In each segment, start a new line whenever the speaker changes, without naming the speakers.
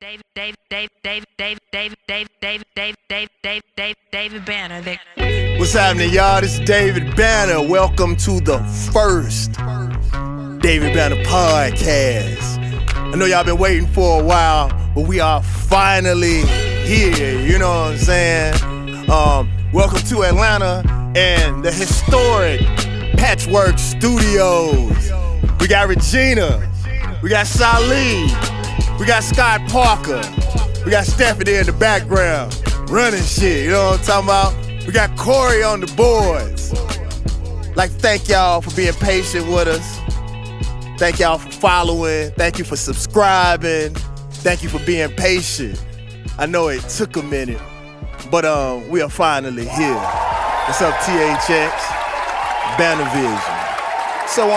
David Banner.
What's happening, y'all? This is David Banner. Welcome to the first David Banner podcast. I know y'all been waiting for a while, but we are finally here. You know what I'm saying? Welcome to Atlanta and the historic Patchwork Studios. We got Regina. We got SALIH. We got Scott Parker. We got Stephanie in the background running shit. You know what I'm talking about? We got Corey on the boards. Like, thank y'all for being patient with us. Thank y'all for following. Thank you for subscribing. Thank you for being patient. I know it took a minute, but we are finally here. What's up, THX? Banner Vision. So,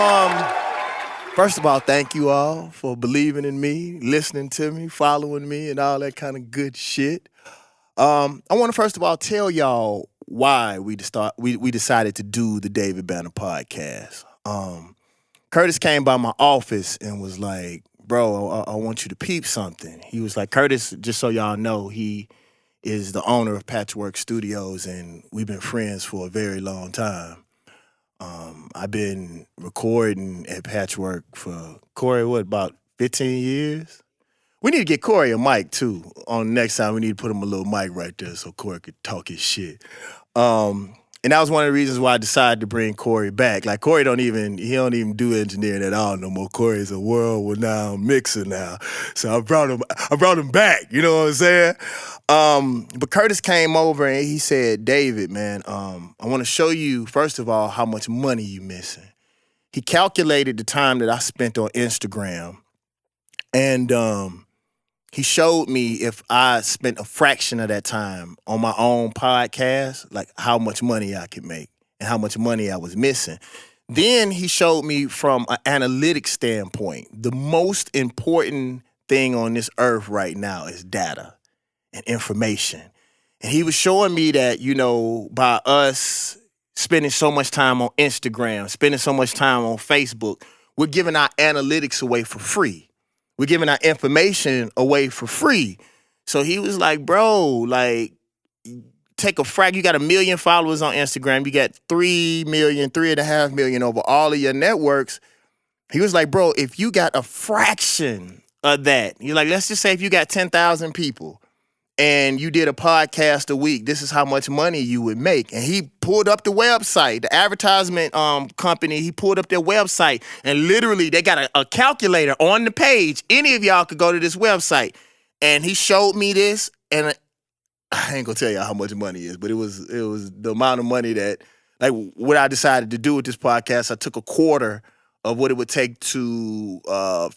first of all, thank you all for believing in me, listening to me, following me, and all that kind of good shit. I want to first of all tell y'all why we decided to do the David Banner podcast. Curtis came by my office and was like, bro, I want you to peep something. He was like, Curtis, just so y'all know, he is the owner of Patchwork Studios, and we've been friends for a very long time. I've been recording at Patchwork for, Corey, about 15 years? We need to get Corey a mic, too. On next time, we need to put him a little mic right there so Corey could talk his shit. And that was one of the reasons why I decided to bring Corey back. Like, Corey don't even do engineering at all no more. Corey's a world-renowned mixer now. So I brought him back, you know what I'm saying? But Curtis came over and he said, David, man, I want to show you, first of all, how much money you missing. He calculated the time that I spent on Instagram, and he showed me if I spent a fraction of that time on my own podcast, like how much money I could make and how much money I was missing. Then he showed me from an analytic standpoint, the most important thing on this earth right now is data and information. And he was showing me that, you know, by us spending so much time on Instagram, spending so much time on Facebook, we're giving our analytics away for free. We're giving our information away for free. So he was like, bro, like, take a fraction. You got 1 million followers on Instagram. You got 3 million, 3.5 million over all of your networks. He was like, bro, if you got a fraction of that, you're like, let's just say if you got 10,000 people and you did a podcast a week, this is how much money you would make. And he pulled up the website, the advertisement company, he pulled up their website, and literally they got a calculator on the page. Any of y'all could go to this website. And he showed me this, and I ain't gonna tell y'all how much money it is, but it was the amount of money that, like, what I decided to do with this podcast, I took a quarter of what it would take to, a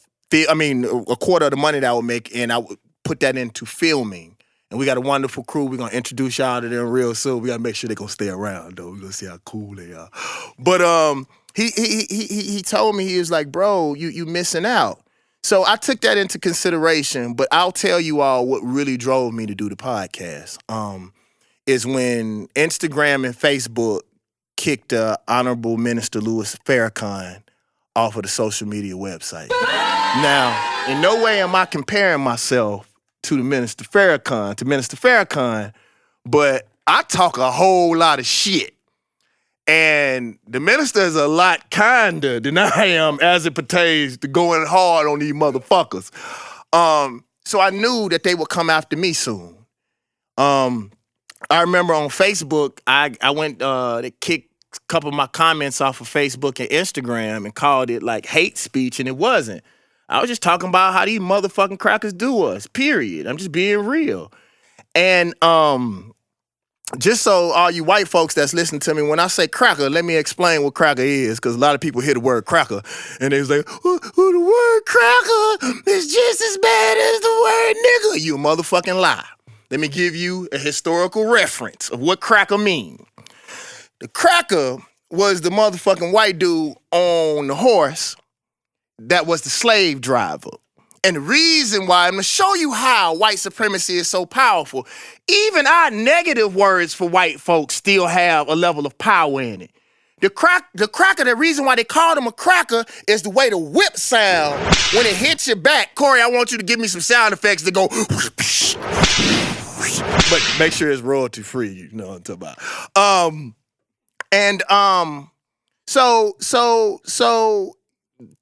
quarter of the money that I would make, and I would put that into filming. And we got a wonderful crew. We're going to introduce y'all to them real soon. We got to make sure they're going to stay around, though. We're going to see how cool they are. But he told me, he was like, bro, you missing out. So I took that into consideration, but I'll tell you all what really drove me to do the podcast is when Instagram and Facebook kicked Honorable Minister Louis Farrakhan off of the social media website. Now, in no way am I comparing myself to Minister Farrakhan, but I talk a whole lot of shit. And the minister is a lot kinder than I am as it pertains to going hard on these motherfuckers. So I knew that they would come after me soon. I remember on Facebook, I went, they kicked a couple of my comments off of Facebook and Instagram and called it like hate speech, and it wasn't. I was just talking about how these motherfucking crackers do us, period. I'm just being real. And just so all you white folks that's listening to me, when I say cracker, let me explain what cracker is, because a lot of people hear the word cracker, and they was like, the word cracker is just as bad as the word nigga. You a motherfucking lie. Let me give you a historical reference of what cracker mean. The cracker was the motherfucking white dude on the horse that was the slave driver. And the reason why, I'm going to show you how white supremacy is so powerful. Even our negative words for white folks still have a level of power in it. The cracker, the reason why they called him a cracker is the way the whip sound when it hits your back. Corey, I want you to give me some sound effects that go, but make sure it's royalty free. You know what I'm talking about. So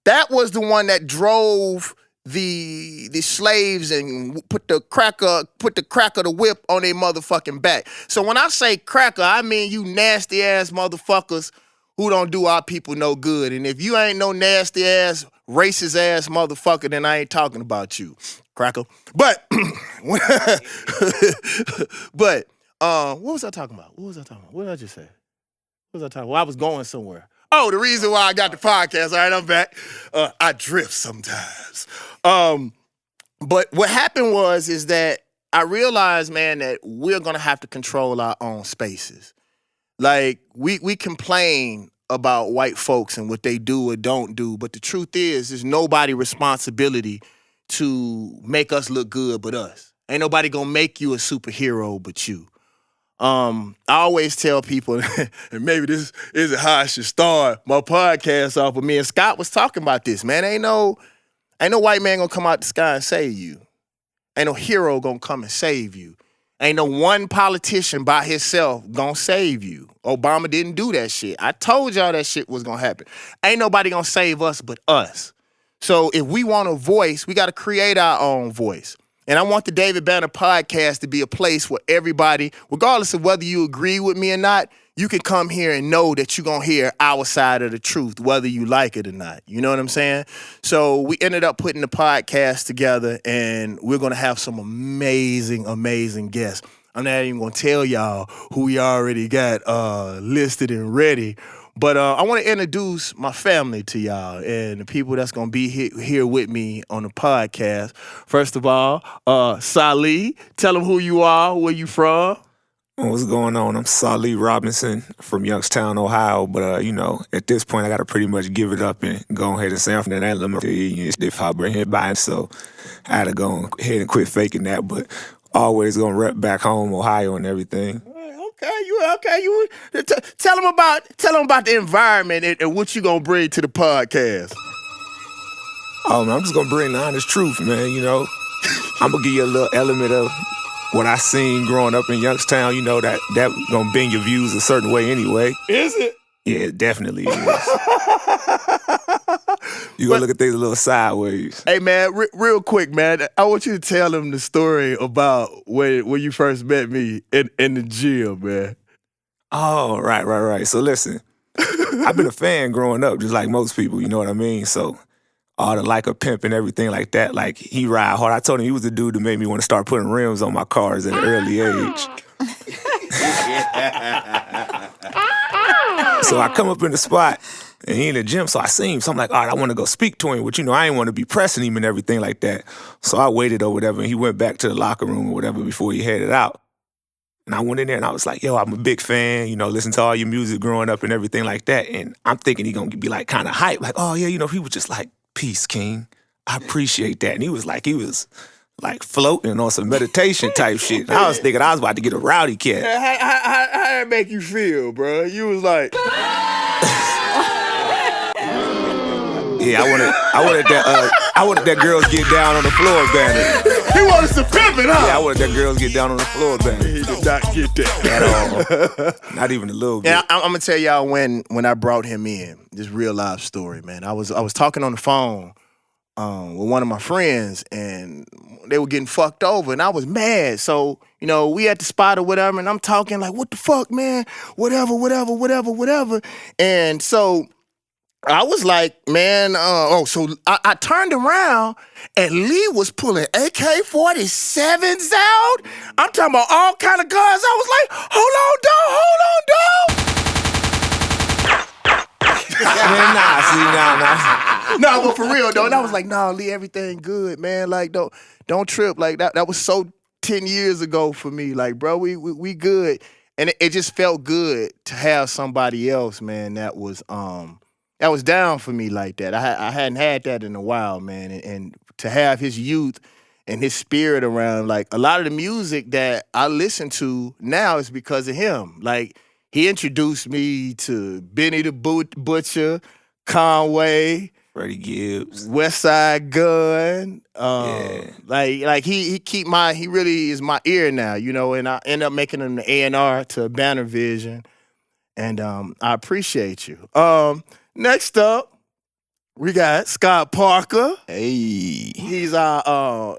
that was the one that drove the slaves and put the cracker, the whip on their motherfucking back. So when I say cracker, I mean you nasty ass motherfuckers who don't do our people no good. And if you ain't no nasty ass, racist ass motherfucker, then I ain't talking about you, cracker. But, what was I talking about? What did I just say? What was I talking about? Well, I was going somewhere. Oh, the reason why I got the podcast. All right, I'm back. I drift sometimes. But what happened is that I realized, man, that we're going to have to control our own spaces. Like, we complain about white folks and what they do or don't do, but the truth is, there's nobody's responsibility to make us look good but us. Ain't nobody gonna make you a superhero but you. I always tell people, and maybe this isn't how I should start my podcast off, but me and Scott was talking about this, man. Ain't no white man gonna come out the sky and save you. Ain't no hero gonna come and save you. Ain't no one politician by himself gonna save you. Obama didn't do that shit. I told y'all that shit was gonna happen. Ain't nobody gonna save us but us. So if we want a voice, we gotta create our own voice. And I want the David Banner podcast to be a place where everybody, regardless of whether you agree with me or not, you can come here and know that you're going to hear our side of the truth, whether you like it or not. You know what I'm saying? So we ended up putting the podcast together, and we're going to have some amazing, amazing guests. I'm not even going to tell y'all who we already got listed and ready. But I want to introduce my family to y'all and the people that's going to be here with me on the podcast. First of all, SALIH, tell them who you are, where you from.
What's going on? I'm SALIH Robinson from Youngstown, Ohio. But, at this point, I got to pretty much give it up and go ahead and say I'm from Atlanta. If I bring it by, so I had to go ahead and quit faking that. But always going to rep back home, Ohio and everything.
Okay. You tell them about the environment and what you gonna bring to the podcast.
Oh man, I'm just gonna bring the honest truth, man. I'm gonna give you a little element of what I seen growing up in Youngstown. That gonna bend your views a certain way anyway.
Is it?
Yeah, it definitely is. You gonna look at things a little sideways.
Hey man, real quick, man. I want you to tell them the story about when you first met me in the gym, man.
Oh, right. So listen, I've been a fan growing up, just like most people. You know what I mean? So all the like a pimp and everything like that. Like he ride hard. I told him he was the dude that made me want to start putting rims on my cars at an early age. So I come up in the spot, and he in the gym, so I see him. So I'm like, all right, I want to go speak to him, but I ain't want to be pressing him and everything like that. So I waited or whatever, and he went back to the locker room or whatever before he headed out. And I went in there, and I was like, yo, I'm a big fan, listen to all your music growing up and everything like that. And I'm thinking he going to be like kind of hype, like, oh, yeah, he was just like, peace, King. I appreciate that. And he was like floating on some meditation type shit. And I was thinking I was about to get a rowdy cat.
How did it make you feel, bro? You was like...
Yeah, I wanted that girls get down on the floor banner.
He wanted some pimping, huh?
Yeah, I wanted that girls get down on the floor banner.
He did not get that
at all. Not even a little bit.
And I'm gonna tell y'all when I brought him in. This real life story, man. I was talking on the phone with one of my friends, and they were getting fucked over, and I was mad. So we at the spot or whatever, and I'm talking like, what the fuck, man? Whatever. And so I was like, man, so I turned around and Lee was pulling AK-47s out. I'm talking about all kind of guns. I was like, hold on, dog. Nah, but for real, though. And I was like, nah, Lee, everything good, man. Like, don't trip. Like, that was so 10 years ago for me. Like, bro, we good. And it just felt good to have somebody else, man, that was down for me like that. I hadn't had that in a while, man. And to have his youth and his spirit around, like a lot of the music that I listen to now is because of him. Like he introduced me to Benny the Butcher, Conway,
Freddie Gibbs,
West Side Gun.
Yeah.
Like he really is my ear now, you know, and I end up making him the A&R to Banner Vision. And I appreciate you. Next up, we got Scott Parker.
Hey.
He's our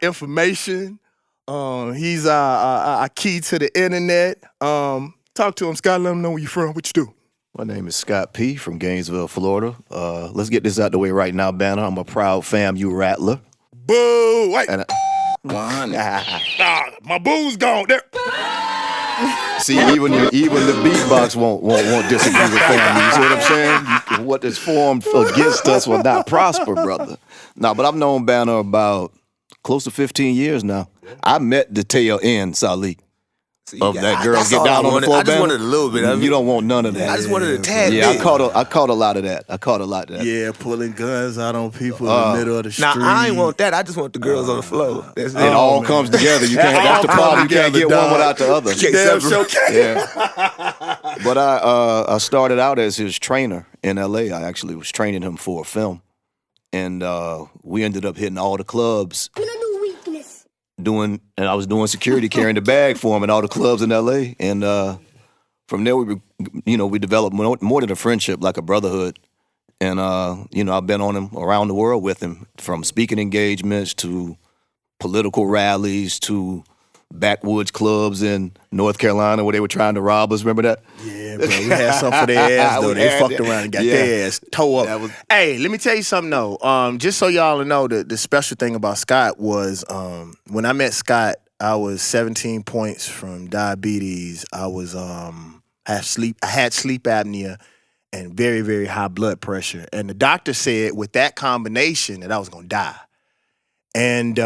information. He's our key to the internet. Talk to him, Scott. Let him know where you from. What you do?
My name is Scott P. from Gainesville, Florida. Let's get this out the way right now, Banner. I'm a proud FAMU rattler.
Boo! Wait.
And
my boo's gone. There.
see, even the beatbox won't disagree with FAMU. You see what I'm saying? What is formed against us will not prosper, brother. No, but I've known Banner about close to 15 years now. I met the tail end, SALIH. Of that girl get down on the floor,
I just wanted a little bit of it.
You don't want none of that.
I just wanted a tad
Yeah,
bit.
I caught a lot of that.
Yeah, pulling guns out on people in the middle of the street.
Now, I ain't want that. I just want the girls on the floor. That's
It all comes together. You can't. That's the problem. You can't get one without the other.
Damn sure can.
Yeah. But I started out as his trainer in L.A. I actually was training him for a film, and we ended up hitting all the clubs. I was doing security, carrying the bag for him in all the clubs in L.A. And from there, we developed more than a friendship, like a brotherhood. And I've been on him around the world with him, from speaking engagements to political rallies to backwoods clubs in North Carolina where they were trying to rob us. Remember that?
Yeah, bro. We had something for their ass, though. They fucked around and got their ass tore up. Hey, let me tell you something, though. Just so y'all know, the special thing about Scott was when I met Scott, I was 17 points from diabetes. I was I had sleep apnea and very, very high blood pressure. And the doctor said with that combination that I was going to die. And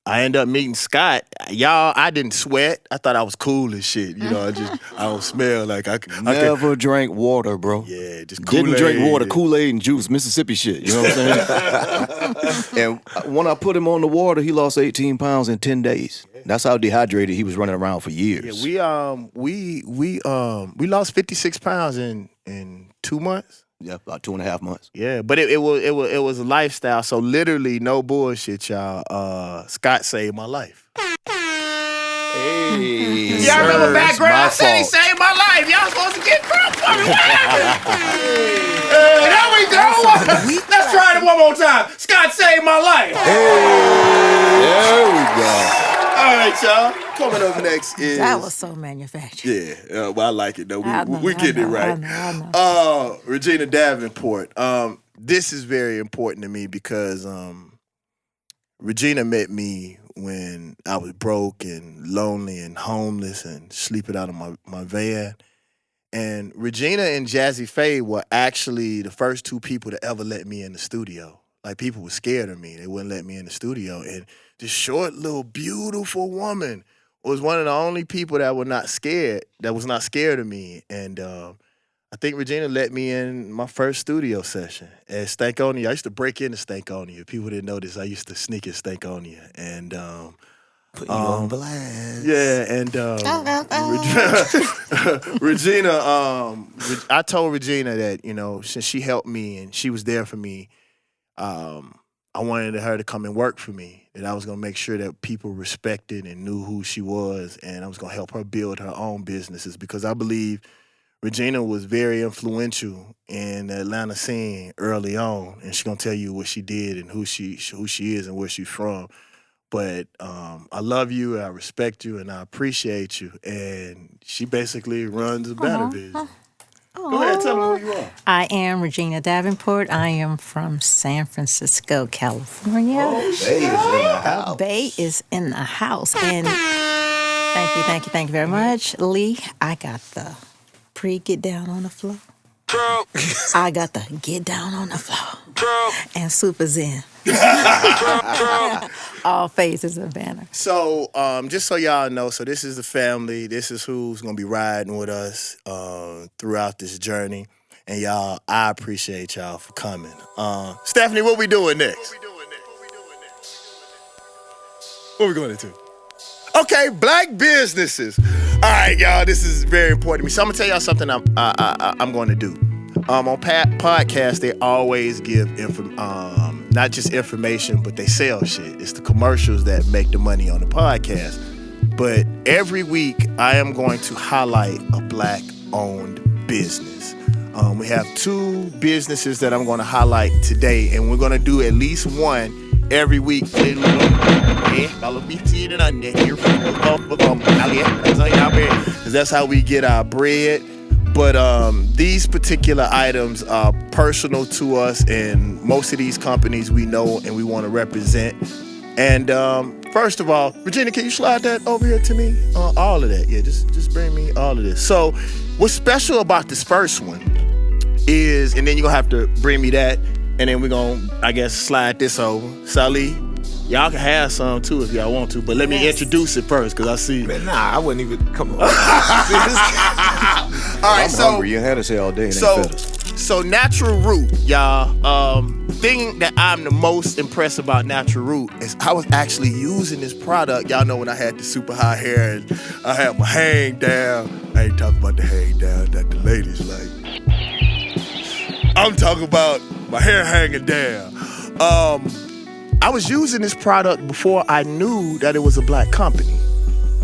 I ended up meeting Scott. Y'all, I didn't sweat. I thought I was cool as shit. You know, I don't smell like I
Never drank water, bro.
Yeah, just Kool-Aid.
Didn't drink water, Kool-Aid and juice, Mississippi shit. You know what I'm saying? And when I put him on the water, he lost 18 pounds in 10 days. That's how dehydrated he was running around for years.
Yeah, we lost 56 pounds in 2 months.
Yeah, about 2.5 months.
Yeah, but it was a lifestyle. So literally, no bullshit, y'all. Scott saved my life.
Hey,
y'all remember background? I said he
fault.
saved my life. Y'all supposed to get crunk for me. What happened? There we go. Let's try it one more time. Scott saved my life.
There we go.
All right, y'all. Coming up next is...
That was so manufactured.
Yeah, well, I like it, though. We
I
getting it
know,
right.
I know.
Regina Davenport. This is very important to me because Regina met me when I was broke and lonely and homeless and sleeping out of my van. And Regina and Jazzy Faye were actually the first two people to ever let me in the studio. Like, people were scared of me. They wouldn't let me in the studio. And this short, little, beautiful woman was one of the only people that was not scared of me. And I think Regina let me in my first studio session at Stankonia. I used to break into Stankonia. If people didn't know this, I used to sneak at Stankonia. And
Put you on blast.
yeah, and Regina, I told Regina that, you know, since she helped me and she was there for me, I wanted her to come and work for me. And I was going to make sure that people respected and knew who she was. And I was going to help her build her own businesses because I believe Regina was very influential in the Atlanta scene early on. And she's going to tell you what she did and who she is and where she's from. But I love you, I respect you, and I appreciate you. And she basically runs the Banner Vision. Go ahead, tell me who you are.
I am Regina Davenport. I am from San Francisco, California. Bay is in the house. And thank you very much. Lee, I got the get down on the floor. I got the get down on the floor. And Super Zen. All phases of Banner.
So, just so y'all know, so this is the family. This is who's going to be riding with us throughout this journey. And y'all, I appreciate y'all for coming. Stephanie, what we doing next? What we going into? Okay, black businesses. All right, y'all, this is very important to me. So I'm gonna tell y'all something I'm going to do. On podcasts, they always give not just information, but they sell shit. It's the commercials that make the money on the podcast. But every week, I am going to highlight a black-owned business. We have 2 businesses that I'm going to highlight today, and we're going to do at least one every week. Because that's how we get our bread. But these particular items are personal to us, and most of these companies we know and we want to represent. And first of all, Regina, can you slide that over here to me? All of that, yeah. Just bring me all of this. So, what's special about this first one is, and then you're gonna have to bring me that, and then we're gonna, I guess, slide this over. SALIH, y'all can have some too if y'all want to, but let me introduce it first, because I see.
Man, nah, I wouldn't even come on.
All right,
I'm hungry. You had us here all day. And ain't fed us.
So Natural Root, y'all. Thing that I'm the most impressed about Natural Root is I was actually using this product. Y'all know when I had the super high hair and I had my hang down. I ain't talking about the hang down that the ladies like. I'm talking about my hair hanging down. I was using this product before I knew that it was a black company.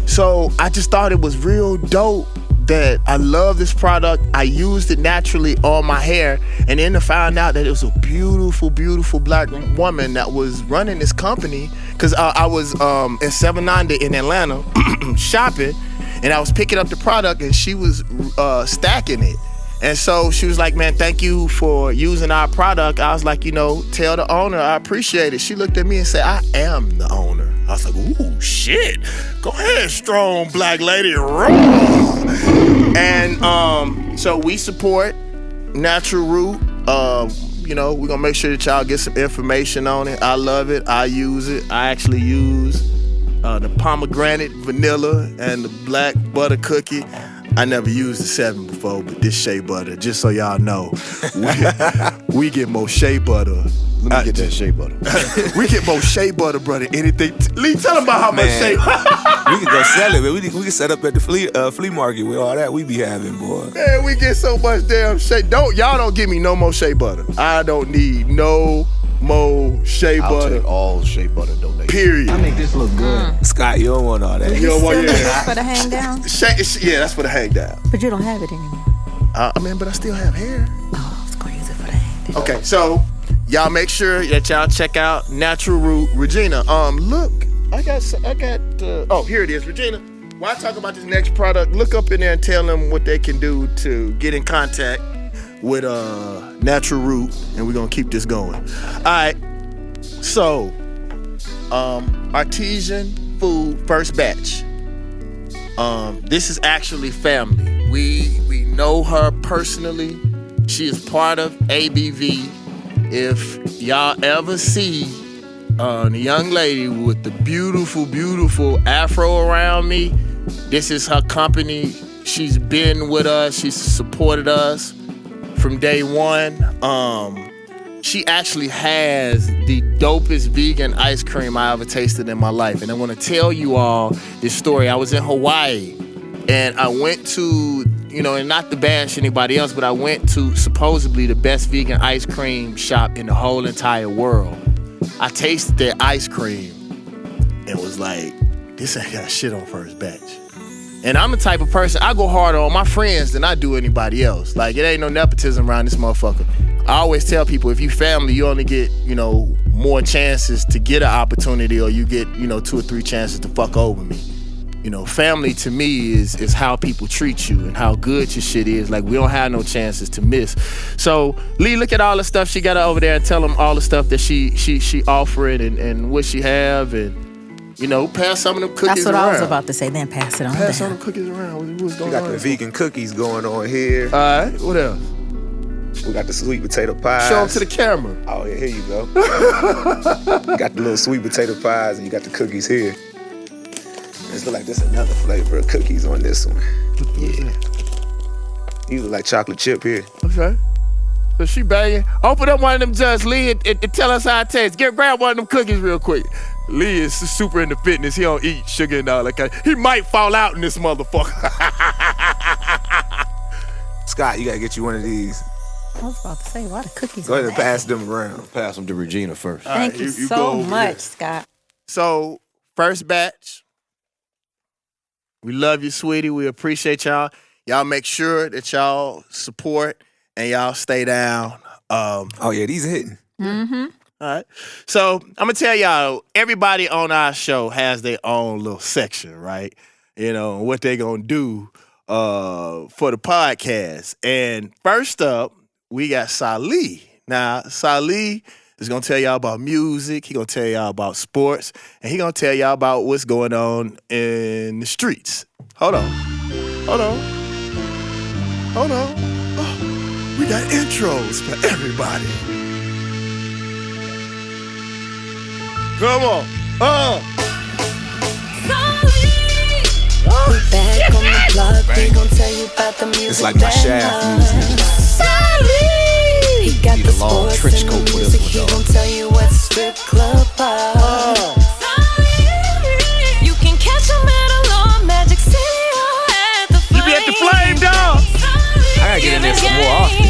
So I just thought it was real dope that I love this product. I used it naturally on my hair, and then to find out that it was a beautiful, beautiful black woman that was running this company. Because I was in 790 in Atlanta shopping, and I was picking up the product, and she was stacking it. And so she was like, man, thank you for using our product. I was like, tell the owner I appreciate it. She looked at me and said, I am the owner. I was like, ooh, shit. Go ahead, strong black lady. And so we support Natural Root. We're going to make sure that y'all get some information on it. I love it. I use it. I actually use the pomegranate vanilla and the black butter cookie. I never used the 7 before, but this shea butter, just so y'all know, we get more shea butter.
Let me get that shea butter.
We get more shea butter, brother. Anything. Lee, tell them about how much shea.
We can go sell it, man. We can set up at the flea market with all that we be having, boy.
Man, we get so much damn shea. Y'all don't give me no more shea butter. I don't need no more shea butter.
I'll take all shea butter donations.
Period.
I make this look good.
Scott, you don't want all that.
You don't want
That's for the hang down?
Yeah, that's for the hang down.
But you don't have it anymore.
But I still have hair.
Oh, it's crazy for the hang down.
Okay, so y'all make sure that y'all check out Natural Root. Regina, look, I got. Oh, here it is, Regina. While I talk about this next product, look up in there and tell them what they can do to get in contact with Natural Root, and we're gonna keep this going. All right, so artisan food, first batch. This is actually family. We know her personally. She is part of ABV. If y'all ever see the young lady with the beautiful, beautiful afro around me, this is her company. She's been with us. She's supported us from day one. She actually has the dopest vegan ice cream I ever tasted in my life. And I want to tell you all this story. I was in Hawaii, and I went to, and not to bash anybody else, but I went to supposedly the best vegan ice cream shop in the whole entire world. I tasted their ice cream and was like, this ain't got shit on first batch. And I'm the type of person, I go harder on my friends than I do anybody else. Like, it ain't no nepotism around this motherfucker. I always tell people, if you family, you only get, more chances to get an opportunity, or you get, 2 or 3 chances to fuck over me. Family to me is how people treat you and how good your shit is. Like, we don't have no chances to miss. So, Lee, look at all the stuff she got over there, and tell them all the stuff that she offering and what she have, and pass some of them cookies around.
That's what I was about to say. Then pass it on
Pass
down.
some of them cookies around. What's going
We got
on?
the vegan cookies going on here.
All right, what else?
We got the sweet potato pies.
Show them to the camera.
Oh, yeah, here you go. You got the little sweet potato pies, and you got the cookies here. It's look like there's another flavor of cookies on this one. Yeah. These look like chocolate chip here.
Okay. So she banging. Open up one of them jugs, Lee, and tell us how it tastes. Grab one of them cookies real quick. Lee is super into fitness. He don't eat sugar and all that kind. He might fall out in this motherfucker.
Scott, you gotta get you one of these.
I was about to say, why the cookies?
Go ahead and
are
pass them around.
Pass them to Regina first.
Thank
right,
you
you go
so
over
much,
there.
Scott.
So, first batch. We love you, sweetie. We appreciate y'all. Y'all make sure that y'all support and y'all stay down.
Oh yeah, these are hitting.
Mm-hmm.
All right. So I'm gonna tell y'all, everybody on our show has their own little section, right? You know, what they gonna do for the podcast. And first up, we got SALIH. Now, SALIH is gonna tell y'all about music, he gonna tell y'all about sports, and he gonna tell y'all about what's going on in the streets. Hold on. Oh, we got intros for everybody. Come on.
We back on the block, we gon' tell you about the music.
It's like my shaft music.
He got
Need
the
a long
sports
trench
and
coat
the
for
music.
this
He
one,
gon'
dog.
tell you what the strip club are. You can catch him at a Law Magic City or at the Flame.
You be at the Flame, dog.
I gotta get in there some more often.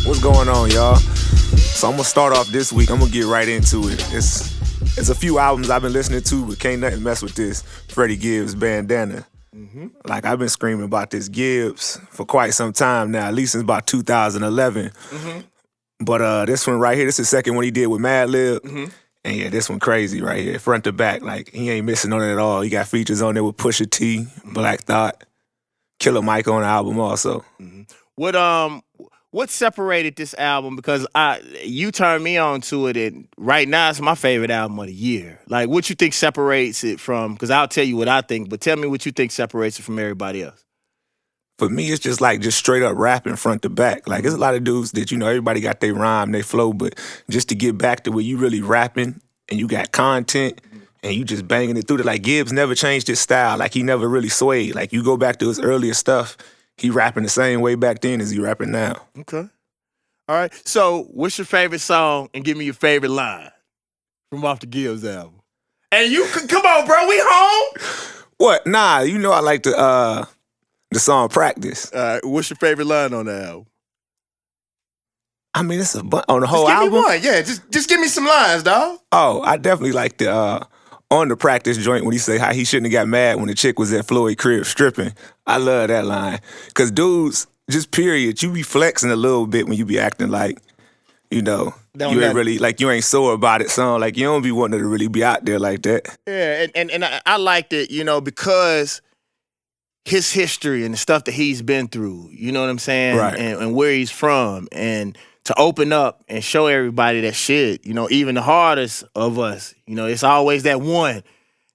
What's going on, y'all? So I'm gonna start off this week. I'm gonna get right into it. It's a few albums I've been listening to, but can't nothing mess with this Freddie Gibbs Bandana. Like, I've been screaming about this Gibbs for quite some time now, at least since about 2011. But this one right here, this is the second one he did with Madlib. And yeah, this one crazy right here, front to back. Like, he ain't missing on it at all. He got features on there with Pusha T, Black Thought, Killer Mike on the album also.
What separated this album? Because you turned me on to it, and right now it's my favorite album of the year. Like, what you think separates it from? Because I'll tell you what I think, but tell me what you think separates it from everybody else.
For me, it's just like straight up rapping front to back. Like, there's a lot of dudes that, you know, everybody got their rhyme, they flow, but just to get back to where you really rapping and you got content and you just banging it through. Like, Gibbs never changed his style. Like, he never really swayed. Like, you go back to his earlier stuff, he rapping the same way back then as he rapping now.
Okay. All right. So, what's your favorite song, and give me your favorite line from off the Gibbs album? And you come on, bro. We home.
What? Nah, you know I like the song Practice.
All right. What's your favorite line on the album?
I mean, it's on the whole
Just give
album.
me one. Yeah. Just give me some lines, dog.
Oh, I definitely like the on the Practice joint when he say how he shouldn't have got mad when the chick was at Floyd crib stripping. I love that line. Cause dudes, just period, you be flexing a little bit when you be acting like, you know, you ain't really, like, you ain't sore about it, son. Like, you don't be wanting to really be out there like that.
Yeah, and I liked it, you know, because his history and the stuff that he's been through, you know what I'm saying?
Right.
And where he's from, and to open up and show everybody that shit, you know, even the hardest of us, you know, it's always that one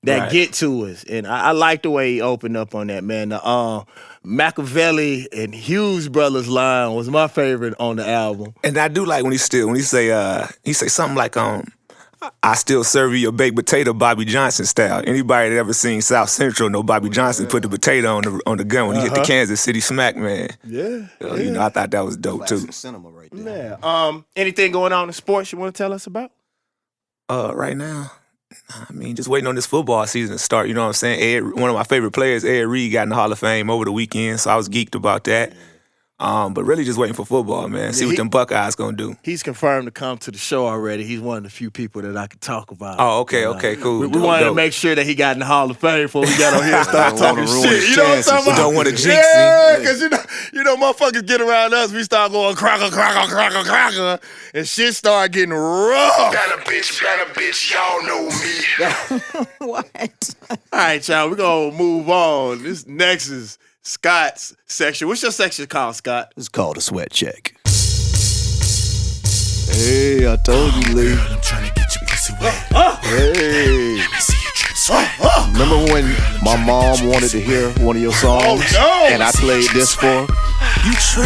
that
Right.
get to us. And I like the way he opened up on that, man. The Machiavelli and Hughes brothers line was my favorite on the album.
And I do like when he say something like, I still serve you your baked potato Bobby Johnson style. Anybody that ever seen South Central know Bobby Johnson put the potato on the gun when he hit the Kansas City smack, man.
Yeah.
You know, I thought that was dope too.
Classic cinema right there.
Yeah. Anything going on in sports you want to tell us about?
Right now, I mean, just waiting on this football season to start. You know what I'm saying? One of my favorite players, Ed Reed, got in the Hall of Fame over the weekend, so I was geeked about that. But really just waiting for football, man. See what them Buckeyes gonna do.
He's confirmed to come to the show already. He's one of the few people that I can talk about.
Oh, okay, cool.
We wanted to make sure that he got in the Hall of Fame before we got on here and start
Don't wanna
talking
ruin
shit.
his
You know what I'm
chances.
talking about?
Don't wanna jinx
Yeah,
him.
because you know, motherfuckers get around us, we start going cracker, and shit start getting rough.
Better bitch, y'all know me.
What?
All right, y'all, we're going to move on. This next is Scott's section. What's your section called, Scott?
It's called a sweat check. Hey, I told you, Lee.
I'm trying to get your pussy wet.
Hey.
Let me see you drip sweat.
Remember when my mom wanted to hear one of your songs?
Oh, no.
And I played this for her?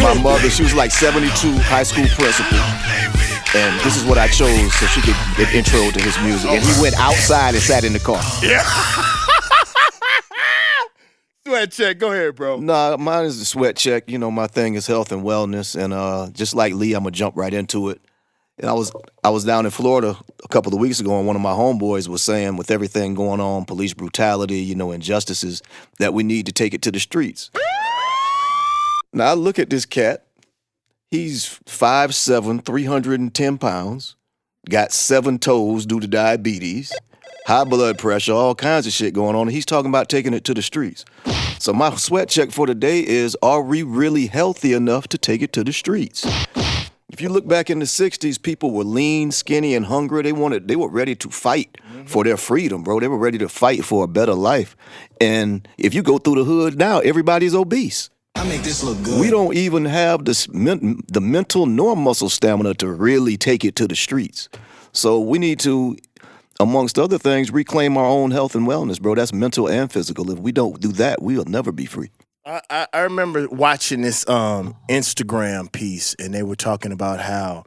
My mother, she was like 72, high school principal. And this is what I chose so she could get intro to his music. And he went outside and sat in the car.
Sweat check. Go ahead, bro.
Nah, mine is the sweat check. You know, my thing is health and wellness, and just like Lee, I'm gonna jump right into it. And I was down in Florida a couple of weeks ago, and one of my homeboys was saying, with everything going on, police brutality, you know, injustices, that we need to take it to the streets. Now I look at this cat. He's 5'7", 310 pounds, got 7 toes due to diabetes, high blood pressure, all kinds of shit going on. And he's talking about taking it to the streets. So my sweat check for today is, are we really healthy enough to take it to the streets? If you look back in the 60s, people were lean, skinny, and hungry. They were ready to fight for their freedom, bro. They were ready to fight for a better life. And if you go through the hood now, everybody's obese.
I make this look good.
We don't even have the mental nor muscle stamina to really take it to the streets. So we need to, amongst other things, reclaim our own health and wellness, bro. That's mental and physical. If we don't do that, we'll never be free.
I remember watching this Instagram piece, and they were talking about how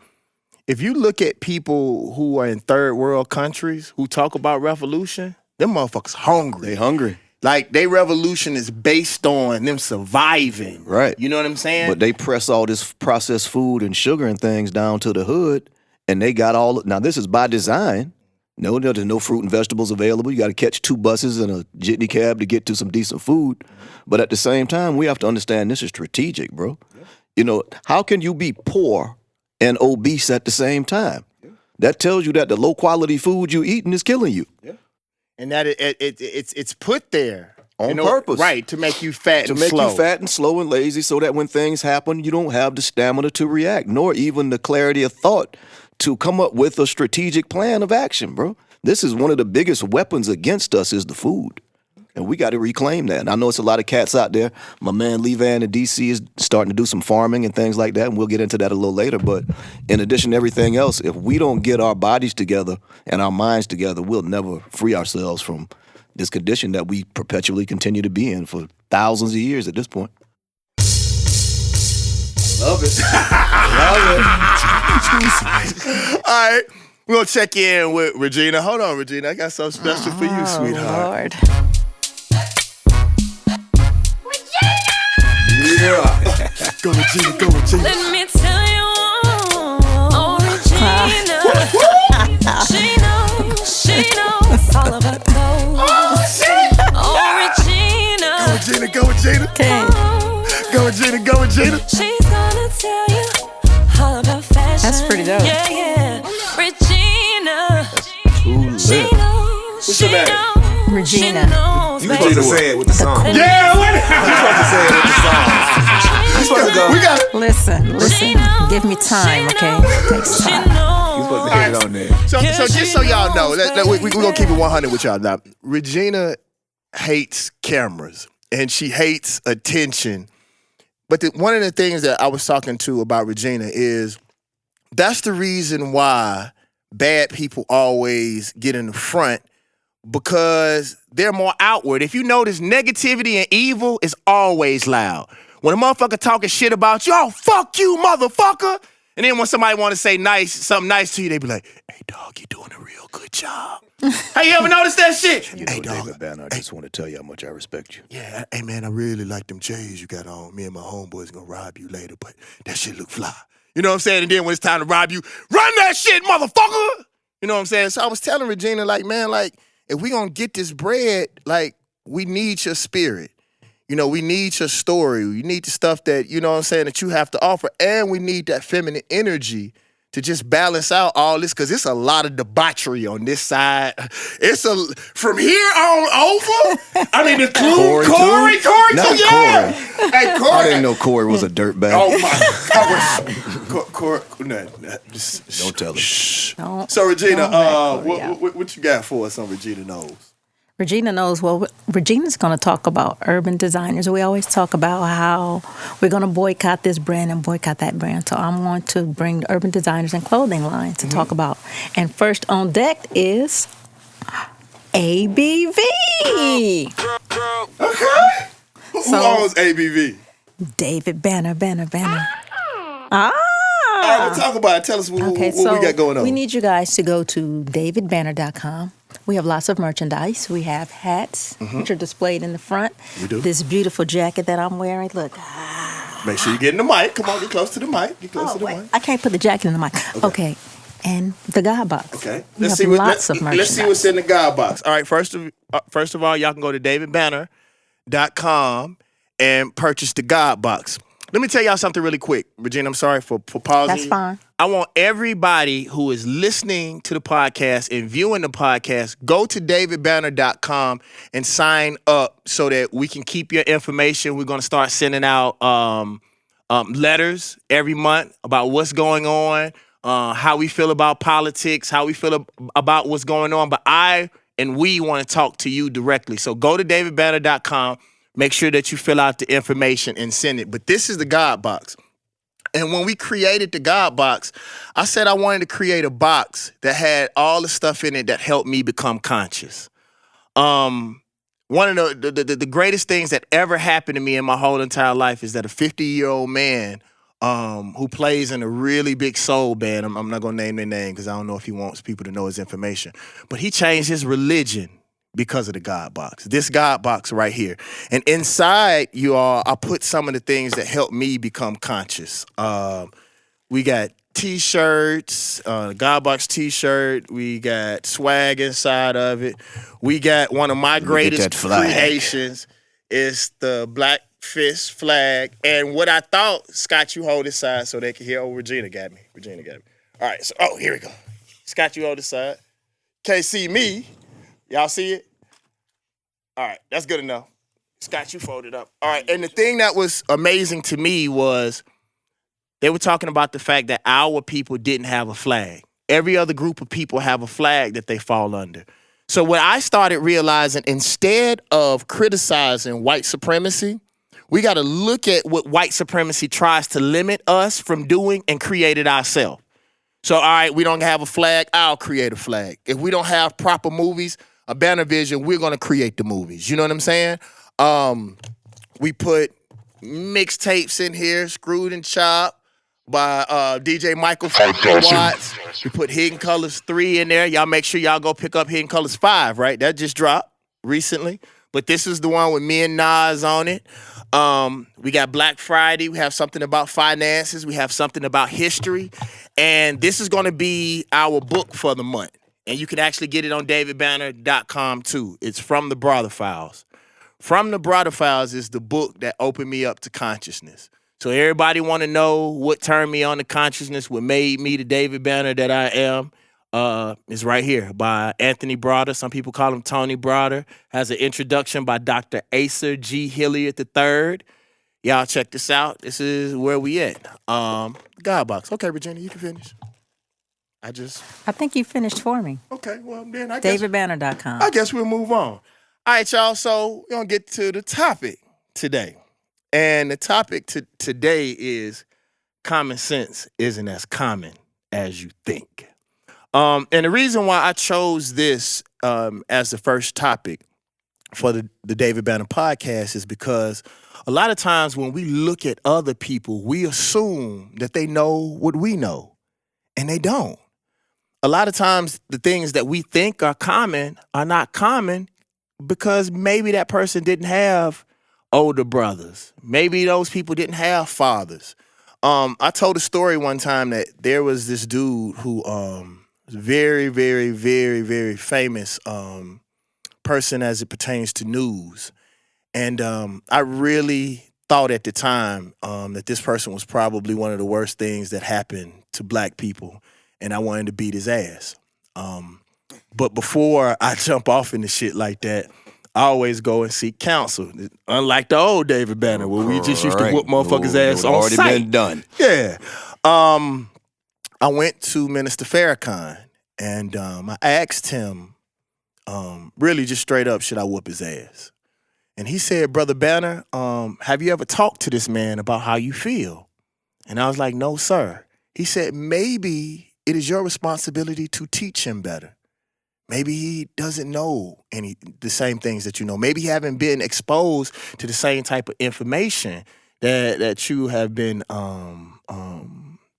if you look at people who are in third world countries who talk about revolution, them motherfuckers hungry.
They hungry.
Like, their revolution is based on them surviving.
Right.
You know what I'm saying?
But they press all this processed food and sugar and things down to the hood, and they got all. Now, this is by design. No, there's no fruit and vegetables available. You got to catch 2 buses and a jitney cab to get to some decent food. But at the same time, we have to understand this is strategic, bro. Yeah. You know, how can you be poor and obese at the same time? Yeah. That tells you that the low-quality food you're eating is killing you.
Yeah. And that it's put there.
On purpose.
Right, to make you fat and slow.
To make you fat and slow and lazy so that when things happen, you don't have the stamina to react, nor even the clarity of thought to come up with a strategic plan of action, bro. This is one of the biggest weapons against us is the food. And we got to reclaim that. And I know it's a lot of cats out there. My man Lee Van in D.C. is starting to do some farming and things like that, and we'll get into that a little later. But in addition to everything else, if we don't get our bodies together and our minds together, we'll never free ourselves from this condition that we perpetually continue to be in for thousands of years at this point.
Love it. Love it. All right. We're going to check in with Regina. Hold on, Regina. I got something special for you, sweetheart.
Lord.
Yeah. Go, Regina. Go, Regina.
Let me tell you, oh, Regina. She knows all about those.
Oh, shit.
Oh, Regina.
Go, Regina.
Okay.
Go, Regina. Go, Regina.
She's gonna tell you all about fashion.
That's pretty dope.
Yeah, yeah. Regina. She
Lit.
knows.
What's your name?
Regina.
She knows,
You supposed to say it with the song.
Yeah, what?
You supposed to say it with the song. You supposed to go.
We got it.
Listen. Give me time, okay? Takes time.
You supposed to hit it on there.
So just so y'all know, we're going to keep it 100 with y'all now. Regina hates cameras, and she hates attention. But one of the things that I was talking to about Regina is that's the reason why bad people always get in the front, because they're more outward. If you notice, negativity and evil is always loud. When a motherfucker talking shit about you, oh, fuck you, motherfucker. And then when somebody want to say something nice to you, they be like, hey, dog, you doing a real good job. Hey, you ever notice that shit?
You know,
hey, dog,
David Banner, I just want to tell you how much I respect you.
yeah, hey, man, I really like them J's you got on. Me and my homeboys gonna rob you later, but that shit look fly. You know what I'm saying? And then when it's time to rob you, run that shit, motherfucker! You know what I'm saying? So I was telling Regina, like, man, like, if we gonna get this bread, like, we need your spirit. You know, we need your story. We need the stuff that, you know what I'm saying, that you have to offer. And we need that feminine energy to just balance out all this, because it's a lot of debauchery on this side. It's from here on over. I mean, the Corey too, yeah. Hey, Corey.
I didn't know Corey was a dirtbag.
Oh my God, Corey,
Don't tell him.
Don't-
So Regina,
don't let Corey out.
what you got for us on Regina Knows?
Regina knows. Well, Regina's going to talk about urban designers. We always talk about how we're going to boycott this brand and boycott that brand. So I'm going to bring the urban designers and clothing line to talk about. And first on deck is ABV.
Okay. Who owns ABV?
David Banner.
All right, we'll talk about it. Tell us what we got going on.
We need you guys to go to davidbanner.com. We have lots of merchandise. We have hats, which are displayed in the front.
We do.
This beautiful jacket that I'm wearing. Look.
Make sure you get in the mic. Come on, get close to the mic. Get close to the mic.
I can't put the jacket in the mic. Okay. And the God box.
Okay.
We have lots of merchandise.
Let's see what's in the God box. All right. First of all, y'all can go to DavidBanner.com and purchase the God box. Let me tell y'all something really quick. Regina, I'm sorry for pausing.
That's fine.
I want everybody who is listening to the podcast and viewing the podcast, go to DavidBanner.com and sign up so that we can keep your information. We're going to start sending out letters every month about what's going on, how we feel about politics, how we feel about what's going on. But we want to talk to you directly. So go to DavidBanner.com. Make sure that you fill out the information and send it. But this is the God box. And when we created the God box, I said I wanted to create a box that had all the stuff in it that helped me become conscious. One of the greatest things that ever happened to me in my whole entire life is that a 50-year-old man who plays in a really big soul band, I'm not going to name their name because I don't know if he wants people to know his information, but he changed his religion because of the God box. This God box right here. And inside, you all, I put some of the things that helped me become conscious. We got T-shirts, God box T-shirt. We got swag inside of it. We got one of my greatest creations is the Black Fist flag. And what I thought, Scott, you hold this side so they can hear. Oh, Regina got me. All right, so, here we go. Scott, you hold this side. Can't see me. Y'all see it? All right, that's good enough. Scott, you fold it up. All right, and the thing that was amazing to me was they were talking about the fact that our people didn't have a flag. Every other group of people have a flag that they fall under. So when I started realizing, instead of criticizing white supremacy, we got to look at what white supremacy tries to limit us from doing and create it ourselves. So, all right, we don't have a flag, I'll create a flag. If we don't have proper movies, a banner vision, we're going to create the movies. You know what I'm saying? We put mixtapes in here, Screwed and Chopped by DJ Michael Watts. We put Hidden Colors 3 in there. Y'all make sure y'all go pick up Hidden Colors 5, right? That just dropped recently. But this is the one with me and Nas on it. We got Black Friday. We have something about finances. We have something about history. And this is going to be our book for the month. And you can actually get it on DavidBanner.com too. It's From the Brother Files. From the Brother Files is the book that opened me up to consciousness. So everybody want to know what turned me on to consciousness, what made me the David Banner that I am, is right here by Anthony Broder. Some people call him Tony Broder. Has an introduction by Dr. Asa G. Hilliard III. Y'all check this out. This is where we at. God box. Okay, Regina, you can finish. I
think you finished for me.
Okay, well, then I guess...
DavidBanner.com.
I guess we'll move on. All right, y'all, so we're going to get to the topic today. And the topic today is common sense isn't as common as you think. And the reason why I chose this as the first topic for the David Banner podcast is because a lot of times when we look at other people, we assume that they know what we know, and they don't. A lot of times the things that we think are common are not common because maybe that person didn't have older brothers. Maybe those people didn't have fathers. I told a story one time that there was this dude who was very, very, very, very famous person as it pertains to news. And I really thought at the time that this person was probably one of the worst things that happened to black people. And I wanted to beat his ass. But before I jump off into shit like that, I always go and seek counsel. Unlike the old David Banner, where we just used to whoop motherfuckers' ass on
already
sight.
Been done.
Yeah. I went to Minister Farrakhan, and I asked him, really just straight up, should I whoop his ass? And he said, Brother Banner, have you ever talked to this man about how you feel? And I was like, no, sir. He said, maybe it is your responsibility to teach him better. Maybe he doesn't know the same things that you know. Maybe he haven't been exposed to the same type of information that you have been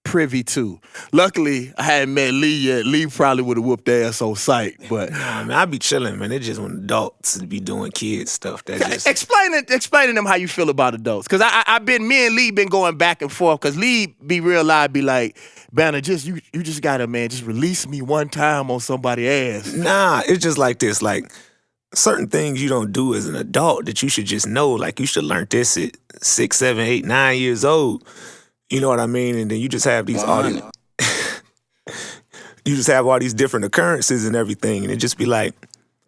privy to. Luckily, I hadn't met Lee yet. Lee probably would have whooped their ass on sight. But
Nah, man, I be chilling, man. It's just when adults be doing kid stuff. That just
explain to them how you feel about adults. Because me and Lee been going back and forth. Because Lee be real live, be like, Banner, you just gotta, man, just release me one time on somebody's ass.
Nah, it's just like this. Like, certain things you don't do as an adult that you should just know. Like, you should learn this at 6, 7, 8, 9 years old. You know what I mean? And then you just have these you just have all these different occurrences and everything. And it just be like,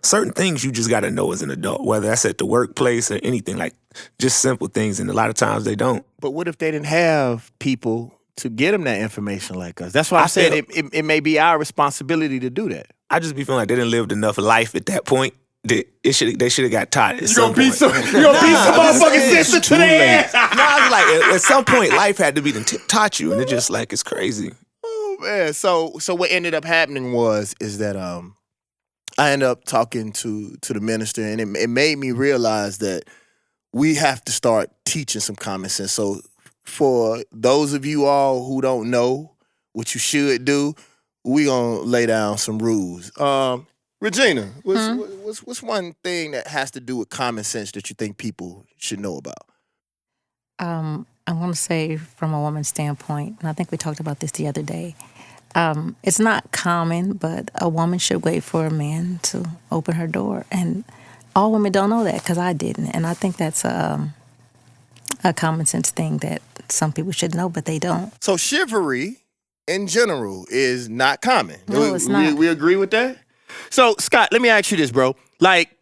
certain things you just gotta know as an adult, whether that's at the workplace or anything, like just simple things. And a lot of times they don't.
But what if they didn't have people to get them that information like us? That's why I said it may be our responsibility to do that.
I just be feeling like they didn't live enough life at that point. They should have got taught at some point.
You gonna beat some motherfucking sister to their ass.
No, I was like, at some point, life had to be taught you, and it's just like, it's crazy.
Oh man! So what ended up happening is that I ended up talking to the minister, and it made me realize that we have to start teaching some common sense. So for those of you all who don't know what you should do, we gonna lay down some rules. Regina, what's one thing that has to do with common sense that you think people should know about?
I want to say from a woman's standpoint, and I think we talked about this the other day, it's not common, but a woman should wait for a man to open her door. And all women don't know that because I didn't. And I think that's a common sense thing that some people should know, but they don't.
So chivalry in general is not common.
No, it's not.
We agree with that? So, Scott, let me ask you this, bro. Like,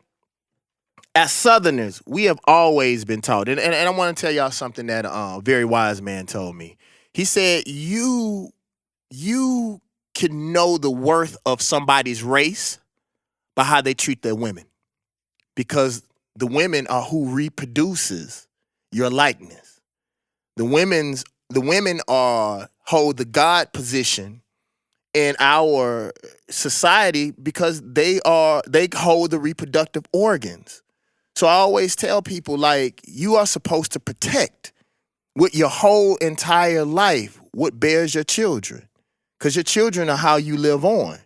as Southerners, we have always been taught, and I want to tell y'all something that a very wise man told me. He said, you can know the worth of somebody's race by how they treat their women. Because the women are who reproduces your likeness. The women hold the God position in our society because they hold the reproductive organs. So I always tell people, like, you are supposed to protect with your whole entire life what bears your children, because your children are how you live on.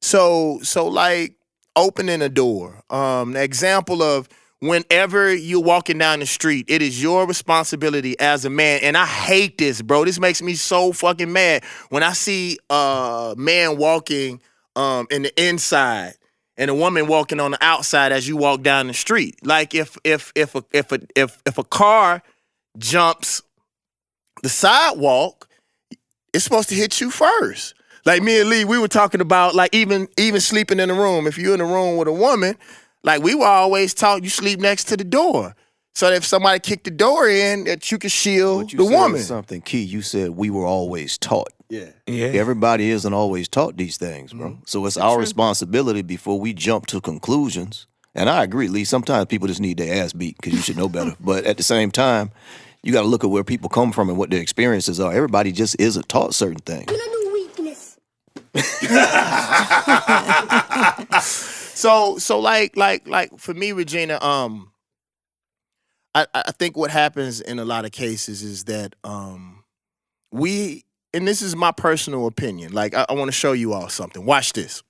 So like opening a door, an example of whenever you're walking down the street, it is your responsibility as a man. And I hate this, bro. This makes me so fucking mad when I see a man walking in the inside and a woman walking on the outside as you walk down the street. Like if a car jumps the sidewalk, it's supposed to hit you first. Like me and Lee, we were talking about like even sleeping in a room. If you're in a room with a woman, like we were always taught you sleep next to the door. So that if somebody kicked the door in, that you could shield the woman.
Something key. You said we were always taught.
Yeah.
Everybody isn't always taught these things, bro. Mm-hmm. So it's our responsibility before we jump to conclusions. And I agree, Lee, sometimes people just need their ass beat because you should know better. But at the same time, you got to look at where people come from and what their experiences are. Everybody just isn't taught certain things.
So like for me, Regina, I think what happens in a lot of cases is that we, and this is my personal opinion, like I want to show you all something. Watch this.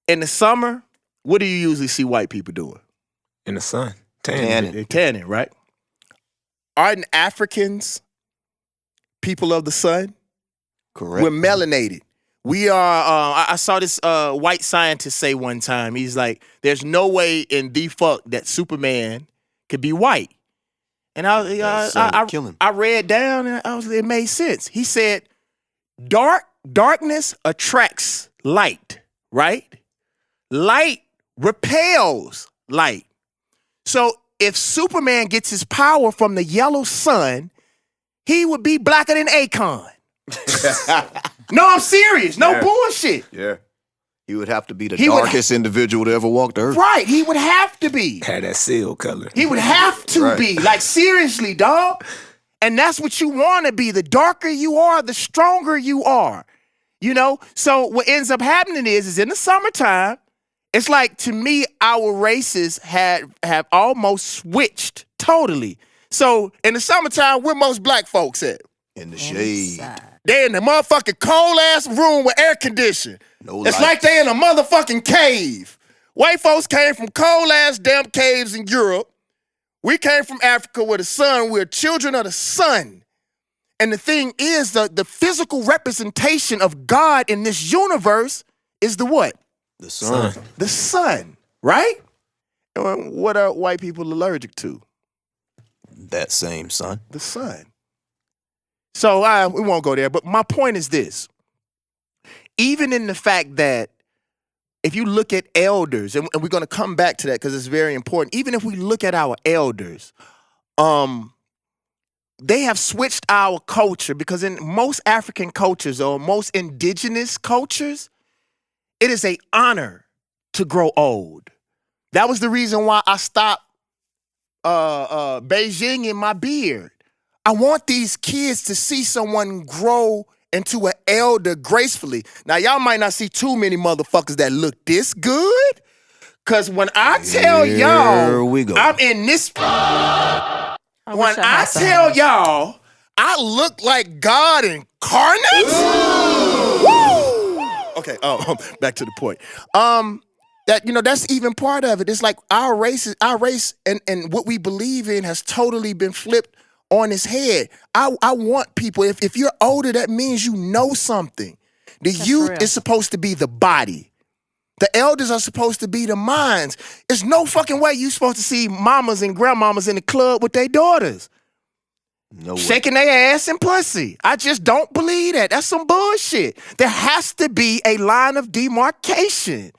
In the summer, what do you usually see white people doing?
In the sun.
They're tanning, right? Aren't Africans people of the sun?
Correct.
We're melanated. We are, I saw this white scientist say one time, he's like, there's no way in the fuck that Superman could be white. And I read down and it made sense. He said, darkness attracts light, right? Light repels light. So if Superman gets his power from the yellow sun, he would be blacker than Akon. No, I'm serious. No bullshit.
Yeah. He would have to be the darkest individual to ever walk the earth.
Right. He would have to be.
Had that seal color.
He would have to be. Like, seriously, dog. And that's what you want to be. The darker you are, the stronger you are. You know? So what ends up happening is in the summertime, it's like, to me, our races have almost switched totally. So in the summertime, where most black folks at?
In the shade.
Inside.
They in the motherfucking cold ass room with air conditioning.
No
It's
light.
like they in a motherfucking cave. White folks came from cold ass damn caves in Europe. We came from Africa where the sun, we're children of the sun. And the thing is, the physical representation of God in this universe is the what?
The sun.
The sun, right? And what are white people allergic to?
That same sun.
The sun. So we won't go there, but my point is this. Even in the fact that if you look at elders, and we're going to come back to that because it's very important. Even if we look at our elders, they have switched our culture because in most African cultures or most indigenous cultures, it is an honor to grow old. That was the reason why I stopped Beijing in my beard. I want these kids to see someone grow into an elder gracefully. Now, y'all might not see too many motherfuckers that look this good. Because when I tell y'all,
Here we go.
I'm in this... When I tell y'all, I look like God incarnate. Woo! Okay, back to the point. That's even part of it. It's like our race and what we believe in has totally been flipped on its head. I want people, if you're older, that means you know something. The youth
real.
is supposed to be the body. The elders are supposed to be the minds. There's no fucking way you supposed to see mamas and grandmamas in the club with their daughters.
No way.
Shaking their ass and pussy. I just don't believe that. That's some bullshit. There has to be a line of demarcation.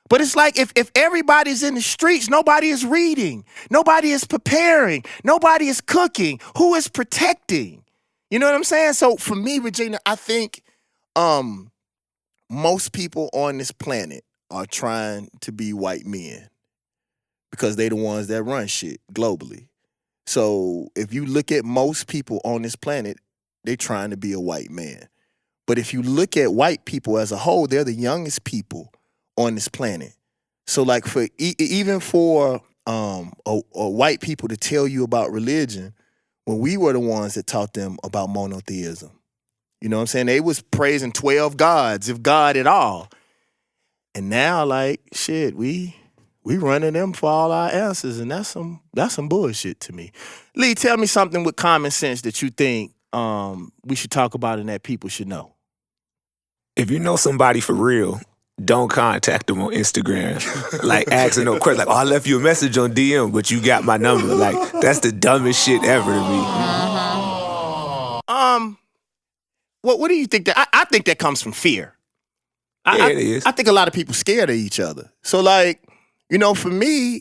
But it's like if everybody's in the streets, nobody is reading. Nobody is preparing. Nobody is cooking. Who is protecting? You know what I'm saying? So for me, Regina, I think most people on this planet are trying to be white men because they the ones that run shit globally. So if you look at most people on this planet, they're trying to be a white man. But if you look at white people as a whole, they're the youngest people on this planet. So like for even for white people to tell you about religion, when we were the ones that taught them about monotheism. You know what I'm saying? They was praising 12 gods, if God at all. And now, like, shit, we running them for all our answers, and that's some bullshit to me. Lee, tell me something with common sense that you think we should talk about and that people should know.
If you know somebody for real, don't contact them on Instagram. Like, asking no questions. Like, I left you a message on DM, but you got my number. Like, that's the dumbest shit ever to me.
What do you think that? I think that comes from fear.
It is.
I think a lot of people scared of each other. So like, for me,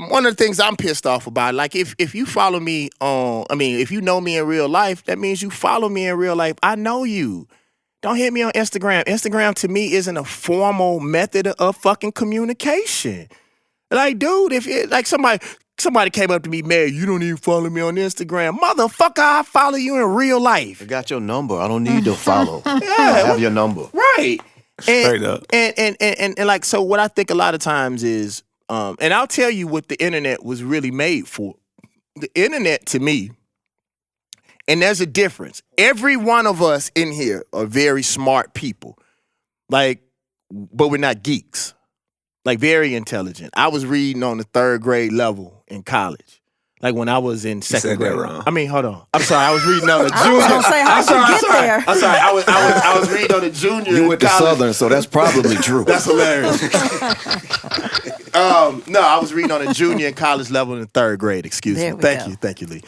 one of the things I'm pissed off about, like if you follow me if you know me in real life, that means you follow me in real life. I know you. Don't hit me on Instagram. Instagram to me isn't a formal method of fucking communication. Like, dude, if it, like somebody came up to me, man, you don't even follow me on Instagram. Motherfucker, I follow you in real life.
I got your number. I don't need to follow.
Yeah,
I have your number.
Right.
Straight up.
And like, so what I think a lot of times is, and I'll tell you what the internet was really made for. The internet to me, and there's a difference. Every one of us in here are very smart people. Like, but we're not geeks. Like, very intelligent. I was reading on the 3rd grade level in college. Like when I was in 2nd grade.
Wrong.
I mean, hold on. I'm sorry. I was reading on the junior.
I was gonna say, how'd you get there?
I'm sorry. I was reading on the junior.
You went to
college.
Southern, so that's probably true.
That's hilarious. No, I was reading on the junior and college level in the 3rd grade. Excuse me. Thank you, Lee.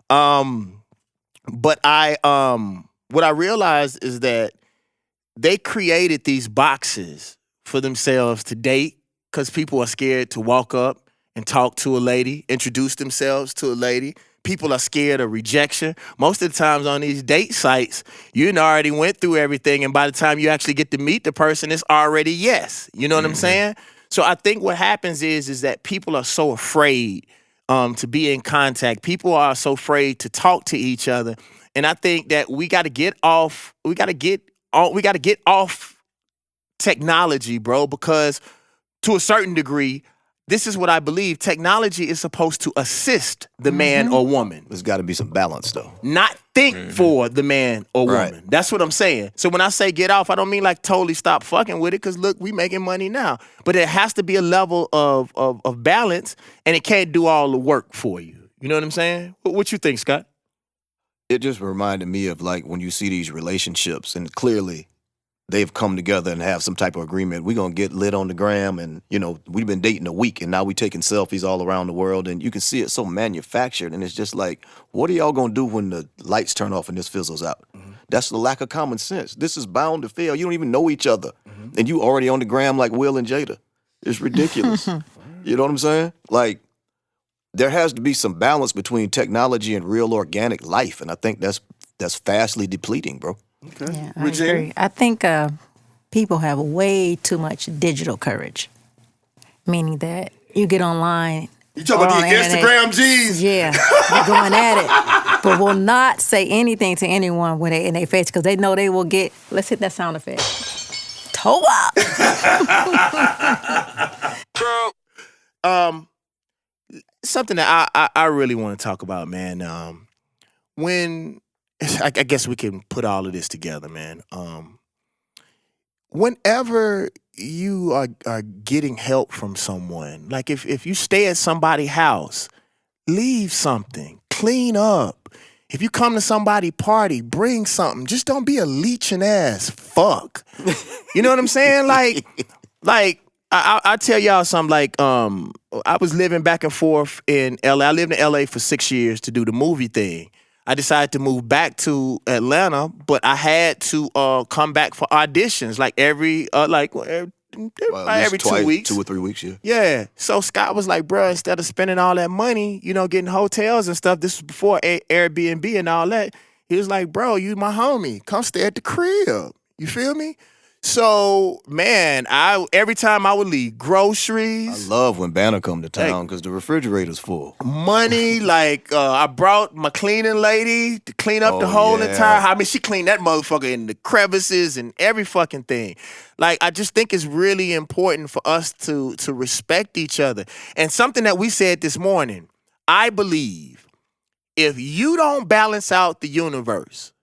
But what I realized is that they created these boxes for themselves to date because people are scared to walk up and talk to a lady, introduce themselves to a lady. People are scared of rejection. Most of the times on these date sites, you already went through everything, and by the time you actually get to meet the person, it's already yes. You know what I'm saying? So I think what happens is that people are so afraid to be in contact. People are so afraid to talk to each other. And I think that we got to get off technology, bro, because to a certain degree, this is what I believe. Technology is supposed to assist the man or woman.
There's got to be some balance, though.
Not think for the man or woman. That's what I'm saying. So when I say get off, I don't mean like totally stop fucking with it, because look, we making money now. But there has to be a level of balance, and it can't do all the work for you. You know what I'm saying? What you think, Scott?
It just reminded me of like when you see these relationships, and clearly they've come together and have some type of agreement. We're going to get lit on the gram, and, you know, we've been dating a week, and now we taking selfies all around the world, and you can see it so manufactured, and it's just like, what are y'all going to do when the lights turn off and this fizzles out? That's the lack of common sense. This is bound to fail. You don't even know each other, and you already on the gram like Will and Jada. It's ridiculous. You know what I'm saying? Like, there has to be some balance between technology and real organic life, and I think that's fastly depleting, bro.
Okay.
Yeah, I agree. I think people have way too much digital courage, meaning that you get online.
You talking about the Instagram G's?
Yeah, they're going at it, but will not say anything to anyone when they in their face, because they know they will get. Let's hit that sound effect. Toe up.
Something that I really want to talk about, man. When I guess we can put all of this together, man. Whenever you are getting help from someone, like if you stay at somebody's house, leave something, clean up. If you come to somebody's party, bring something. Just don't be a leeching ass fuck. You know what I'm saying? Like I tell y'all something. Like I was living back and forth in LA. I lived in LA for 6 years to do the movie thing. I decided to move back to Atlanta, but I had to come back for auditions like every 2 weeks.
2 or 3 weeks, yeah.
Yeah. So Scott was like, bro, instead of spending all that money, you know, getting hotels and stuff, this was before Airbnb and all that. He was like, bro, you my homie. Come stay at the crib. You feel me? So, man, every time I would leave groceries.
I love when Banner come to town because the refrigerator's full.
Money, like I brought my cleaning lady to clean up the whole entire. I mean, she cleaned that motherfucker in the crevices and every fucking thing. Like, I just think it's really important for us to respect each other. And something that we said this morning, I believe if you don't balance out the universe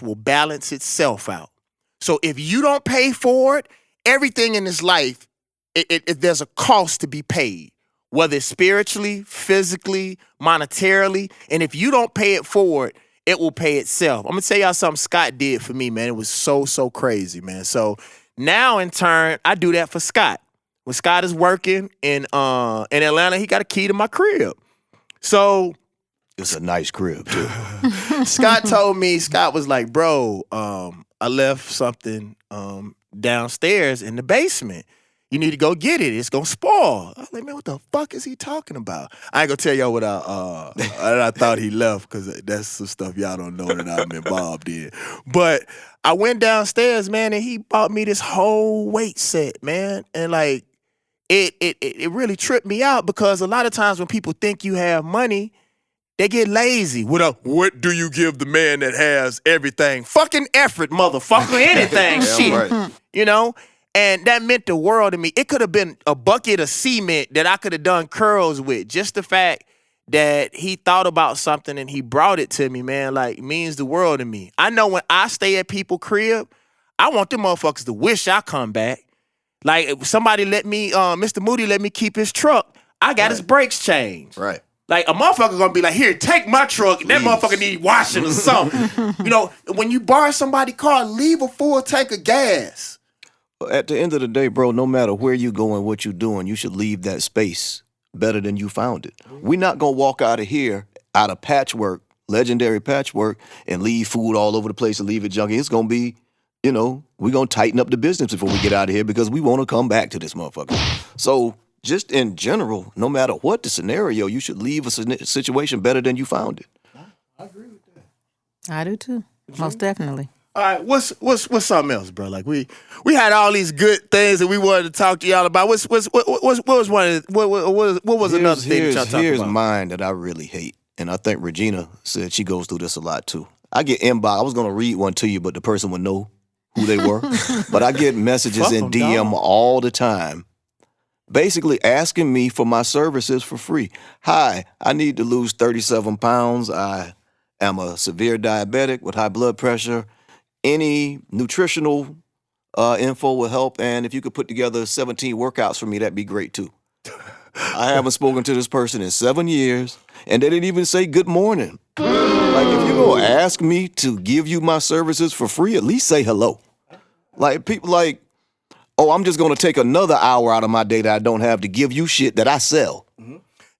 will balance itself out. So if you don't pay for it, everything in this life, there's a cost to be paid, whether it's spiritually, physically, monetarily. And if you don't pay it forward, it will pay itself. I'm going to tell y'all something Scott did for me, man. It was so crazy, man. So now, in turn, I do that for Scott. When Scott is working in Atlanta, he got a key to my crib. So
it's a nice crib, too.
Scott told me, Scott was like, bro, I left something downstairs in the basement. You need to go get it. It's gonna spoil. I was like, man, what the fuck is he talking about? I ain't gonna tell y'all what I thought he left, because that's some stuff y'all don't know that I'm involved in. But I went downstairs, man, and he bought me this whole weight set, man. And like it really tripped me out, because a lot of times when people think you have money, they get lazy. What do you give the man that has everything? Fucking effort, motherfucker. Anything, shit. Right. You know? And that meant the world to me. It could have been a bucket of cement that I could have done curls with. Just the fact that he thought about something and he brought it to me, man, like, means the world to me. I know when I stay at people's crib, I want them motherfuckers to wish I come back. Like, if somebody let me, Mr. Moody let me keep his truck, I got his brakes changed.
Right.
Like, a motherfucker gonna be like, here, take my truck. That motherfucker need washing or something. You know, when you borrow somebody's car, leave a full tank of gas.
At the end of the day, bro, no matter where you going, what you doing, you should leave that space better than you found it. We're not gonna walk out of here, out of patchwork, legendary patchwork, and leave food all over the place and leave it junky. It's gonna be, you know, we're gonna tighten up the business before we get out of here, because we wanna come back to this motherfucker. So, just in general, no matter what the scenario, you should leave a situation better than you found it.
I agree with that.
I do too, most definitely.
All right, what's something else, bro? Like we had all these good things that we wanted to talk to y'all about. What was one of what was another thing that y'all talking about?
Here's mine that I really hate, and I think Regina said she goes through this a lot too. I get inbox. I was gonna read one to you, but the person would know who they were. But I get messages in DM all the time. basically asking me for my services for free. Hi, I need to lose 37 pounds. I am a severe diabetic with high blood pressure. Any nutritional info will help. And if you could put together 17 workouts for me, that'd be great too. I haven't spoken to this person in 7 years, and they didn't even say good morning. Like, if you're going to ask me to give you my services for free, at least say hello. Like, people like, oh, I'm just going to take another hour out of my day that I don't have to give you shit that I sell.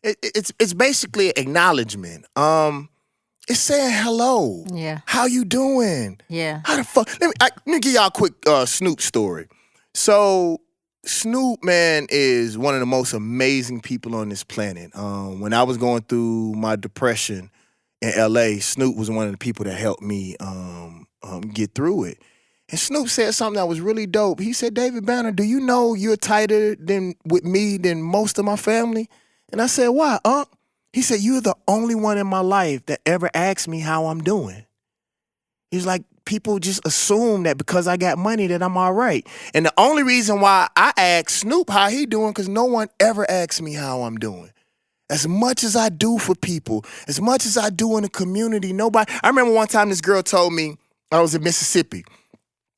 It's basically acknowledgement. It's saying hello.
Yeah.
How you doing?
Yeah.
How the fuck? Let me give y'all a quick Snoop story. So Snoop, man, is one of the most amazing people on this planet. When I was going through my depression in LA, Snoop was one of the people that helped me get through it. And Snoop said something that was really dope. He said, David Banner, do you know you're tighter with me than most of my family? And I said, why, Unc? He said, you're the only one in my life that ever asked me how I'm doing. He's like, people just assume that because I got money that I'm all right. And the only reason why I ask Snoop how he doing, because no one ever asks me how I'm doing. As much as I do for people, as much as I do in the community, nobody. I remember one time this girl told me, I was in Mississippi,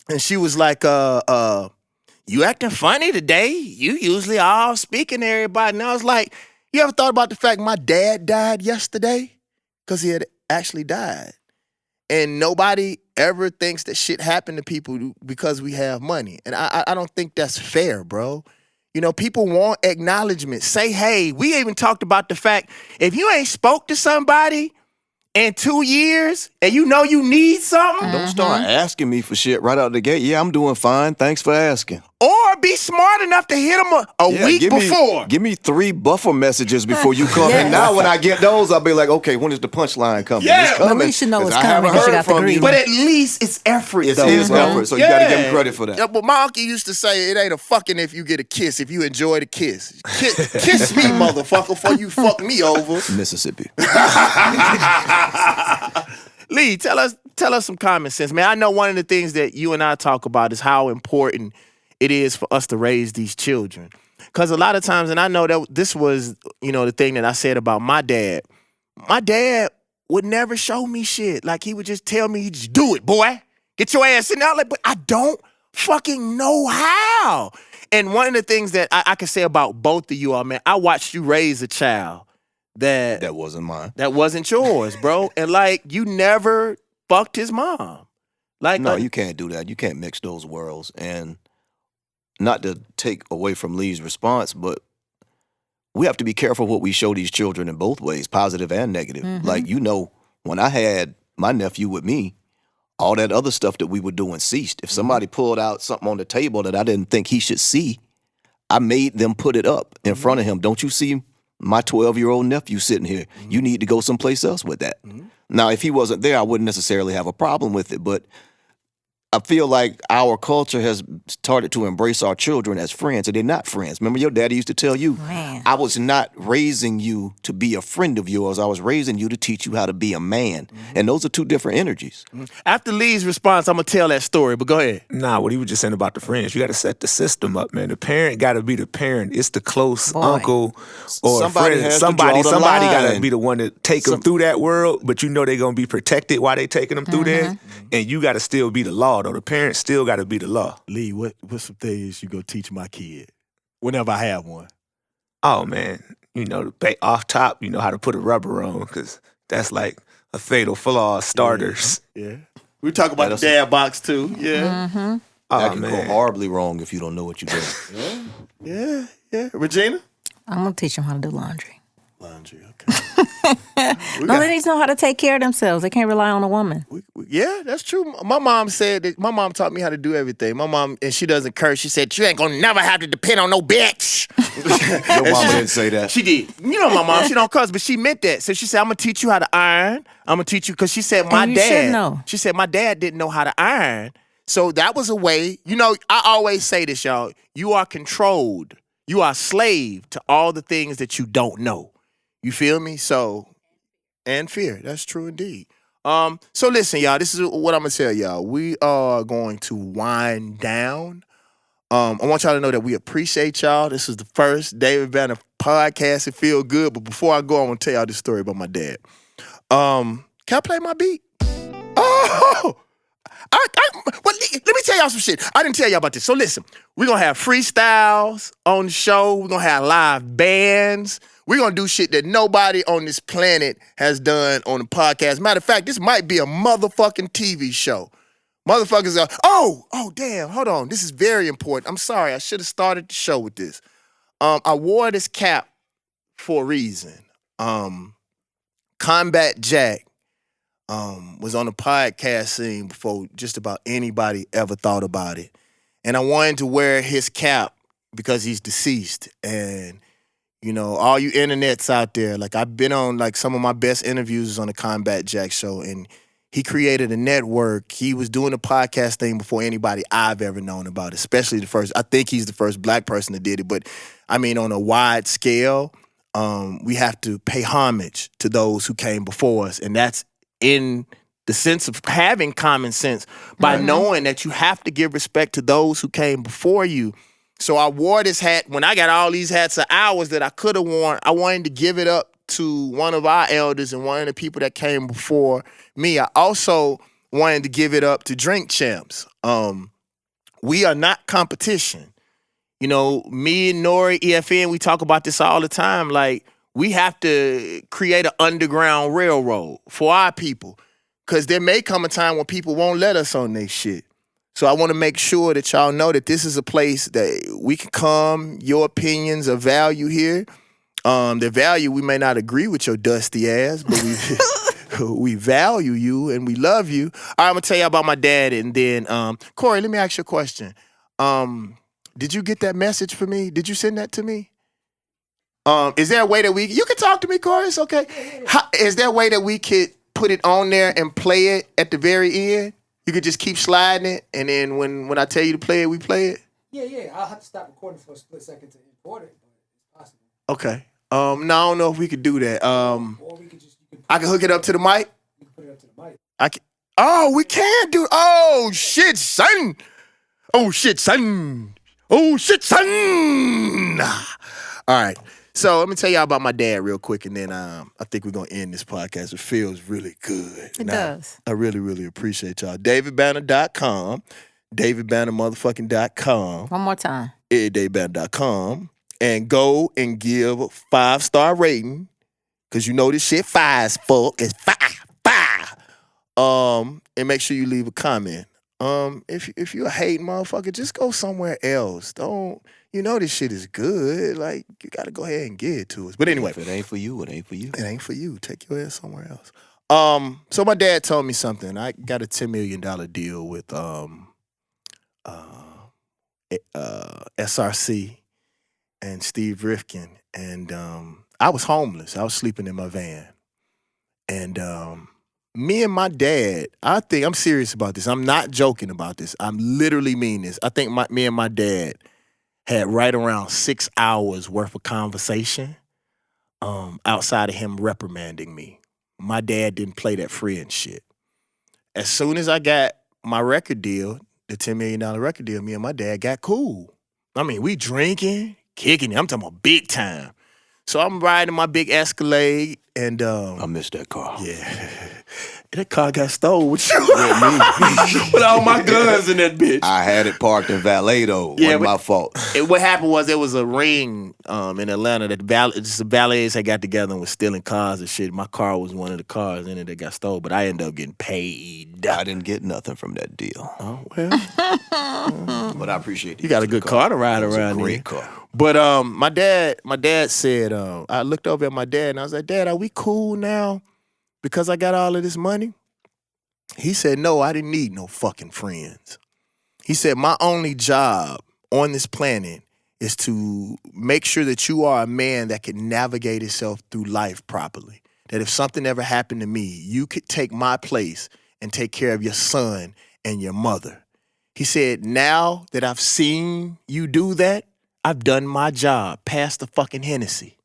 and she was like, you acting funny today? You usually all speaking to everybody. And I was like, you ever thought about the fact my dad died yesterday? Because he had actually died. And nobody ever thinks that shit happened to people because we have money. And I don't think that's fair, bro. You know, people want acknowledgement. Say, hey, we even talked about the fact, if you ain't spoke to somebody in 2 years and you know you need something.
Don't start asking me for shit right out the gate. Yeah, I'm doing fine. Thanks for asking.
Or be smart enough to hit them a week before.
Give me 3 buffer messages before you come.
Yes.
And now when I get those, I'll be like, okay, when is the punchline coming?
Yeah.
It's coming.
At least you know it's
'cause I
coming
haven't
because you
heard
got the
from
greeting.
But at least it's effort,
It's
though.
his effort, so you got to give him credit for that.
Yeah, but my uncle used to say, it ain't a fucking if you get a kiss, if you enjoy the kiss. Kiss me, motherfucker, before you fuck me over.
Mississippi.
Lee, tell us some common sense, man. I know one of the things that you and I talk about is how important it is for us to raise these children. Because a lot of times, and I know that this was, the thing that I said about my dad. My dad would never show me shit. Like, he would just tell me, just do it, boy. Get your ass in there. Like, but I don't fucking know how. And one of the things that I can say about both of you all, man, I watched you raise a child that
wasn't mine.
That wasn't yours, bro. And like, you never fucked his mom. Like,
No, you can't do that. You can't mix those worlds. And not to take away from Lee's response, but we have to be careful what we show these children in both ways, positive and negative. Like, when I had my nephew with me, all that other stuff that we were doing ceased. If somebody pulled out something on the table that I didn't think he should see, I made them put it up in front of him. Don't you see my 12-year-old nephew sitting here? You need to go someplace else with that. Now, if he wasn't there, I wouldn't necessarily have a problem with it, but I feel like our culture has started to embrace our children as friends, and they're not friends. Remember, your daddy used to tell you,
Man.
I was not raising you to be a friend of yours. I was raising you to teach you how to be a man. And those are two different energies.
After Lee's response, I'm going to tell that story, but go ahead.
Nah, what he was just saying about the friends, you got to set the system up, man. The parent got to be the parent. It's the close
Boy.
uncle or
Somebody
friend.
has to
Somebody
draw the
got to
line.
be the one to take them through that world, but you know they're going to be protected while they taking them through there. And you got to still be the law, though. The parents still got to be the law.
Lee, what's some things you go teach my kid whenever I have one?
Oh, man. Off top, you know how to put a rubber on, because that's like a fatal flaw of starters.
Yeah. We talk about the dad box, too. Yeah.
That
Oh,
can
man.
go horribly wrong if you don't know what you're doing.
Yeah. Regina?
I'm going to teach them how to do laundry.
Laundry, okay.
No, they need to know how to take care of themselves. They can't rely on a woman.
Yeah, that's true. My mom said that. My mom taught me how to do everything. My mom, and she doesn't curse. She said, you ain't gonna never have to depend on no bitch.
Your mama didn't say that.
She did. You know my mom, she don't cuss, but she meant that. So she said, I'm gonna teach you how to iron. I'm gonna teach you, because she said my
And you
dad.
should know.
She said my dad didn't know how to iron. So that was a way. I always say this, y'all. You are controlled. You are slave to all the things that you don't know. You feel me? So, and fear. That's true indeed. So listen, y'all, this is what I'm gonna tell y'all. We are going to wind down. I want y'all to know that we appreciate y'all. This is the first David Banner podcast. It feel good. But before I go, I want to tell y'all this story about my dad. Can I play my beat? Oh! Well, let me tell y'all some shit. I didn't tell y'all about this. So listen, we're going to have freestyles on the show. We're going to have live bands. We're going to do shit that nobody on this planet has done on the podcast. Matter of fact, this might be a motherfucking TV show. Motherfuckers are, oh, damn, hold on. This is very important. I'm sorry. I should have started the show with this. I wore this cap for a reason. Combat Jack was on the podcast scene before just about anybody ever thought about it. And I wanted to wear his cap because he's deceased. And, you know, all you internets out there, like I've been on like some of my best interviews on the Combat Jack show, and he created a network. He was doing the podcast thing before anybody I've ever known about, especially the first. I think he's the first black person that did it. But, I mean, on a wide scale, we have to pay homage to those who came before us. And that's in the sense of having common sense by knowing that you have to give respect to those who came before you. So I wore this hat. When I got all these hats of hours that I could have worn, I wanted to give it up to one of our elders and one of the people that came before me. I also wanted to give it up to Drink Champs. We are not competition. You know, me and Nori, EFN, we talk about this all the time. Like, we have to create an underground railroad for our people, because there may come a time when people won't let us on their shit. So I want to make sure that y'all know that this is a place that we can come. Your opinions are value here. The value, we may not agree with your dusty ass, but we value you and we love you. All right, I'm going to tell you about my dad. And then, Corey, let me ask you a question. Did you get that message for me? Did you send that to me? Is there a way that you can talk to me, Corey? It's okay. Is there a way that we could put it on there and play it at the very end? You could just keep sliding it, and then when I tell you to play it, we play it?
Yeah. I'll have to stop recording for a split second to import it, but it's possible.
Okay. No, I don't know if we could do that.
Or we could just...
I can hook it up to the mic?
You can put it up to the mic.
We can do... Oh, shit, son! Oh, shit, son! Oh, shit, son! All right. So let me tell y'all about my dad real quick, and then I think we're going to end this podcast. It feels really good.
It does.
I really, really appreciate y'all. DavidBanner.com. DavidBannerMotherfucking.com.
One more time.
DavidBanner.com. And go and give a 5-star rating, because you know this shit 5 as fuck. It's 5. And make sure you leave a comment. If you're a hating motherfucker, just go somewhere else. Don't... You know this shit is good. Like, you got to go ahead and get it to us. But anyway.
If it ain't for you, it ain't for you.
It ain't for you. Take your ass somewhere else. So my dad told me something. I got a $10 million deal with SRC and Steve Rifkin. And I was homeless. I was sleeping in my van. And me and my dad, I think, I'm serious about this. I'm not joking about this. I'm literally mean this. I think me and my dad had right around 6 hours worth of conversation outside of him reprimanding me. My dad didn't play that friend shit. As soon as I got my record deal, the $10 million record deal, me and my dad got cool. I mean, we drinking, kicking it. I'm talking about big time. So I'm riding my big Escalade, and
I missed that car.
Yeah. That car got stolen with you. With all my guns in that bitch.
I had it parked in valet, though. Yeah, wasn't my fault.
What happened was there was a ring in Atlanta that the valets had got together and was stealing cars and shit. My car was one of the cars in it that got stolen, but I ended up getting paid.
I didn't get nothing from that deal.
Oh, well.
But I appreciate it.
You got a good car to ride around.
It was a great car.
But my dad said, I looked over at my dad and I was like, Dad, are we cool now because I got all of this money? He said, no, I didn't need no fucking friends. He said, my only job on this planet is to make sure that you are a man that can navigate himself through life properly. That if something ever happened to me, you could take my place and take care of your son and your mother. He said, now that I've seen you do that, I've done my job. Pass the fucking Hennessy.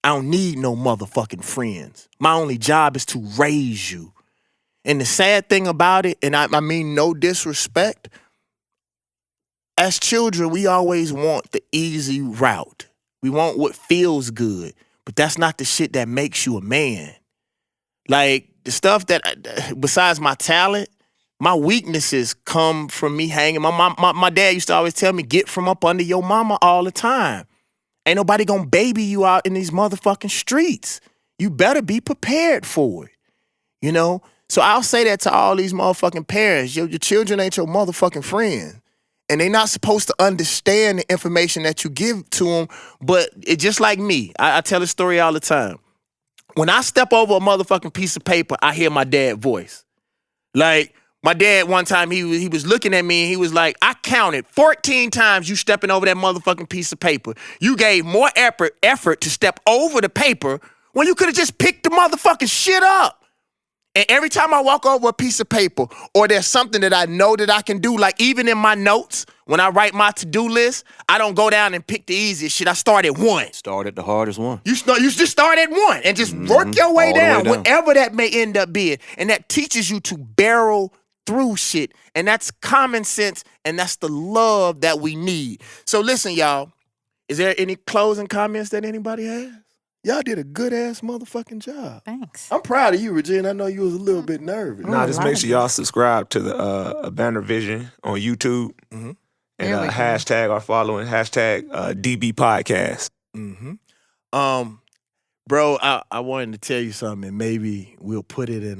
I don't need no motherfucking friends. My only job is to raise you. And the sad thing about it, and I mean no disrespect, as children, we always want the easy route. We want what feels good, but that's not the shit that makes you a man. Like, the stuff that, besides my talent, my weaknesses come from me hanging. My dad used to always tell me, get from up under your mama all the time. Ain't nobody gonna baby you out in these motherfucking streets. You better be prepared for it, you know? So I'll say that to all these motherfucking parents. Your children ain't your motherfucking friend. And they not supposed to understand the information that you give to them. But it just like me. I tell this story all the time. When I step over a motherfucking piece of paper, I hear my dad's voice. Like, my dad one time, he was looking at me and he was like, I counted 14 times you stepping over that motherfucking piece of paper. You gave more effort to step over the paper when you could have just picked the motherfucking shit up. And every time I walk over a piece of paper or there's something that I know that I can do, like even in my notes, when I write my to-do list, I don't go down and pick the easiest shit. I start at one.
Start at the hardest one.
You just start at one and just work your way down, whatever that may end up being. And that teaches you to barrel through shit. And that's common sense, and that's the love that we need. So listen, y'all, is there any closing comments that anybody has? Y'all did a good-ass motherfucking job.
Thanks.
I'm proud of you, Regina. I know you was a little bit nervous.
Nah, just make sure y'all subscribe to the Banner Vision on YouTube. And hashtag our following, hashtag DB Podcast.
Bro, I wanted to tell you something, and maybe we'll put it in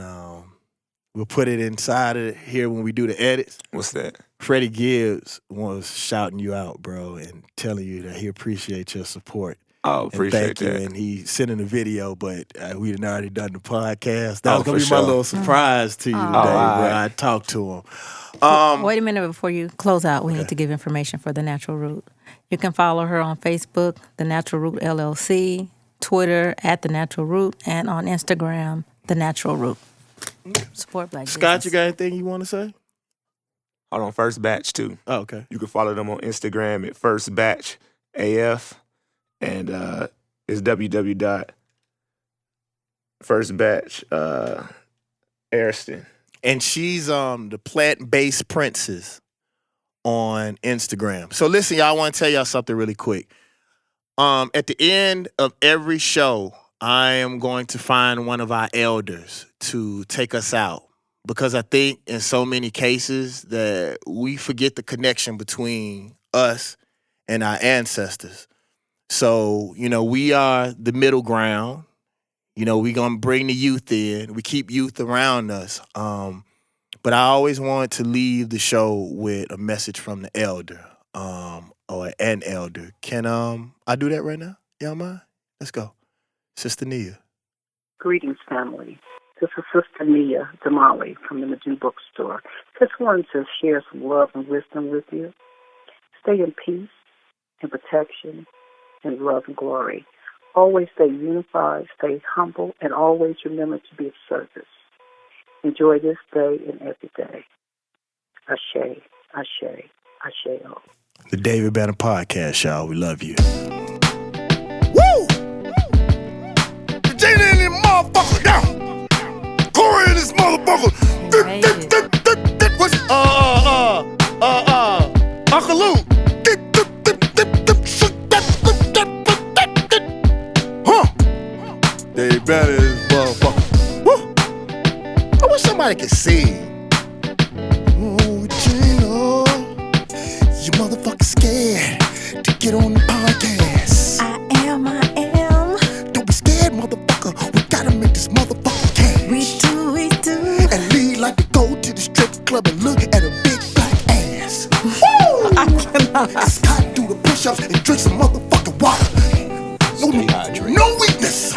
we'll put it inside of here when we do the edits.
What's that?
Freddie Gibbs was shouting you out, bro, and telling you that he appreciates your support.
Oh, appreciate that.
And he sent in a video, but we had already done the podcast. That was going
for
to be my
sure.
little surprise to you today, bro. I talked to him.
Wait a minute before you close out. We need to give information for The Natural Root. You can follow her on Facebook, The Natural Root LLC, Twitter at The Natural Root, and on Instagram, The Natural Root. Support Black
Scott,
business.
you got anything you want to say?
Hold on, First Batch too.
Oh, okay.
You can follow them on Instagram at First Batch AF, and it's www.firstbatch Ariston.
And she's the plant-based princess on Instagram. So listen, y'all, I want to tell y'all something really quick. At the end of every show, I am going to find one of our elders to take us out, because I think in so many cases that we forget the connection between us and our ancestors. So, you know, we are the middle ground. You know, we're going to bring the youth in. We keep youth around us. But I always wanted to leave the show with a message from the elder, or an elder. Can I do that right now? Y'all mind? Let's go. Sister Nia.
Greetings, family. This is Sister Nia Damali from the Madu Bookstore. Just wanted to share some love and wisdom with you. Stay in peace and protection and love and glory. Always stay unified, stay humble, and always remember to be of service. Enjoy this day and every day. Ashe, ashe, ashe.
The David Banner Podcast, y'all. We love you. Woo! Regina in this motherfucker down. Corey in this motherfucker. What's Uncle Luke. Huh? David Banner in this motherfucker. Woo! I wish somebody could sing. You motherfucker scared to get on the podcast.
I am.
Don't be scared, motherfucker. We gotta make this motherfucker cash.
We do.
And lead like to go to the strip club and look at a big black ass. Woo!
I cannot.
And Scott do the push-ups and drink some motherfucking water. No weakness.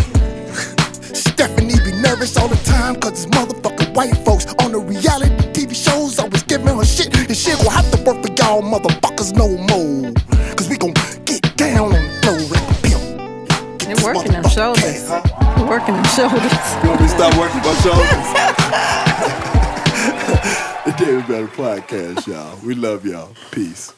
Stephanie be nervous all the time cause it's motherfucking white folks on the reality TV shows always giving her shit. This shit gon' have to work for y'all motherfuckers no more. Cause we gon' get down on the floor like a pimp.
They're working them shoulders. Working them shoulders.
You want me to stop working my shoulders? The David Banner Podcast, y'all. We love y'all. Peace.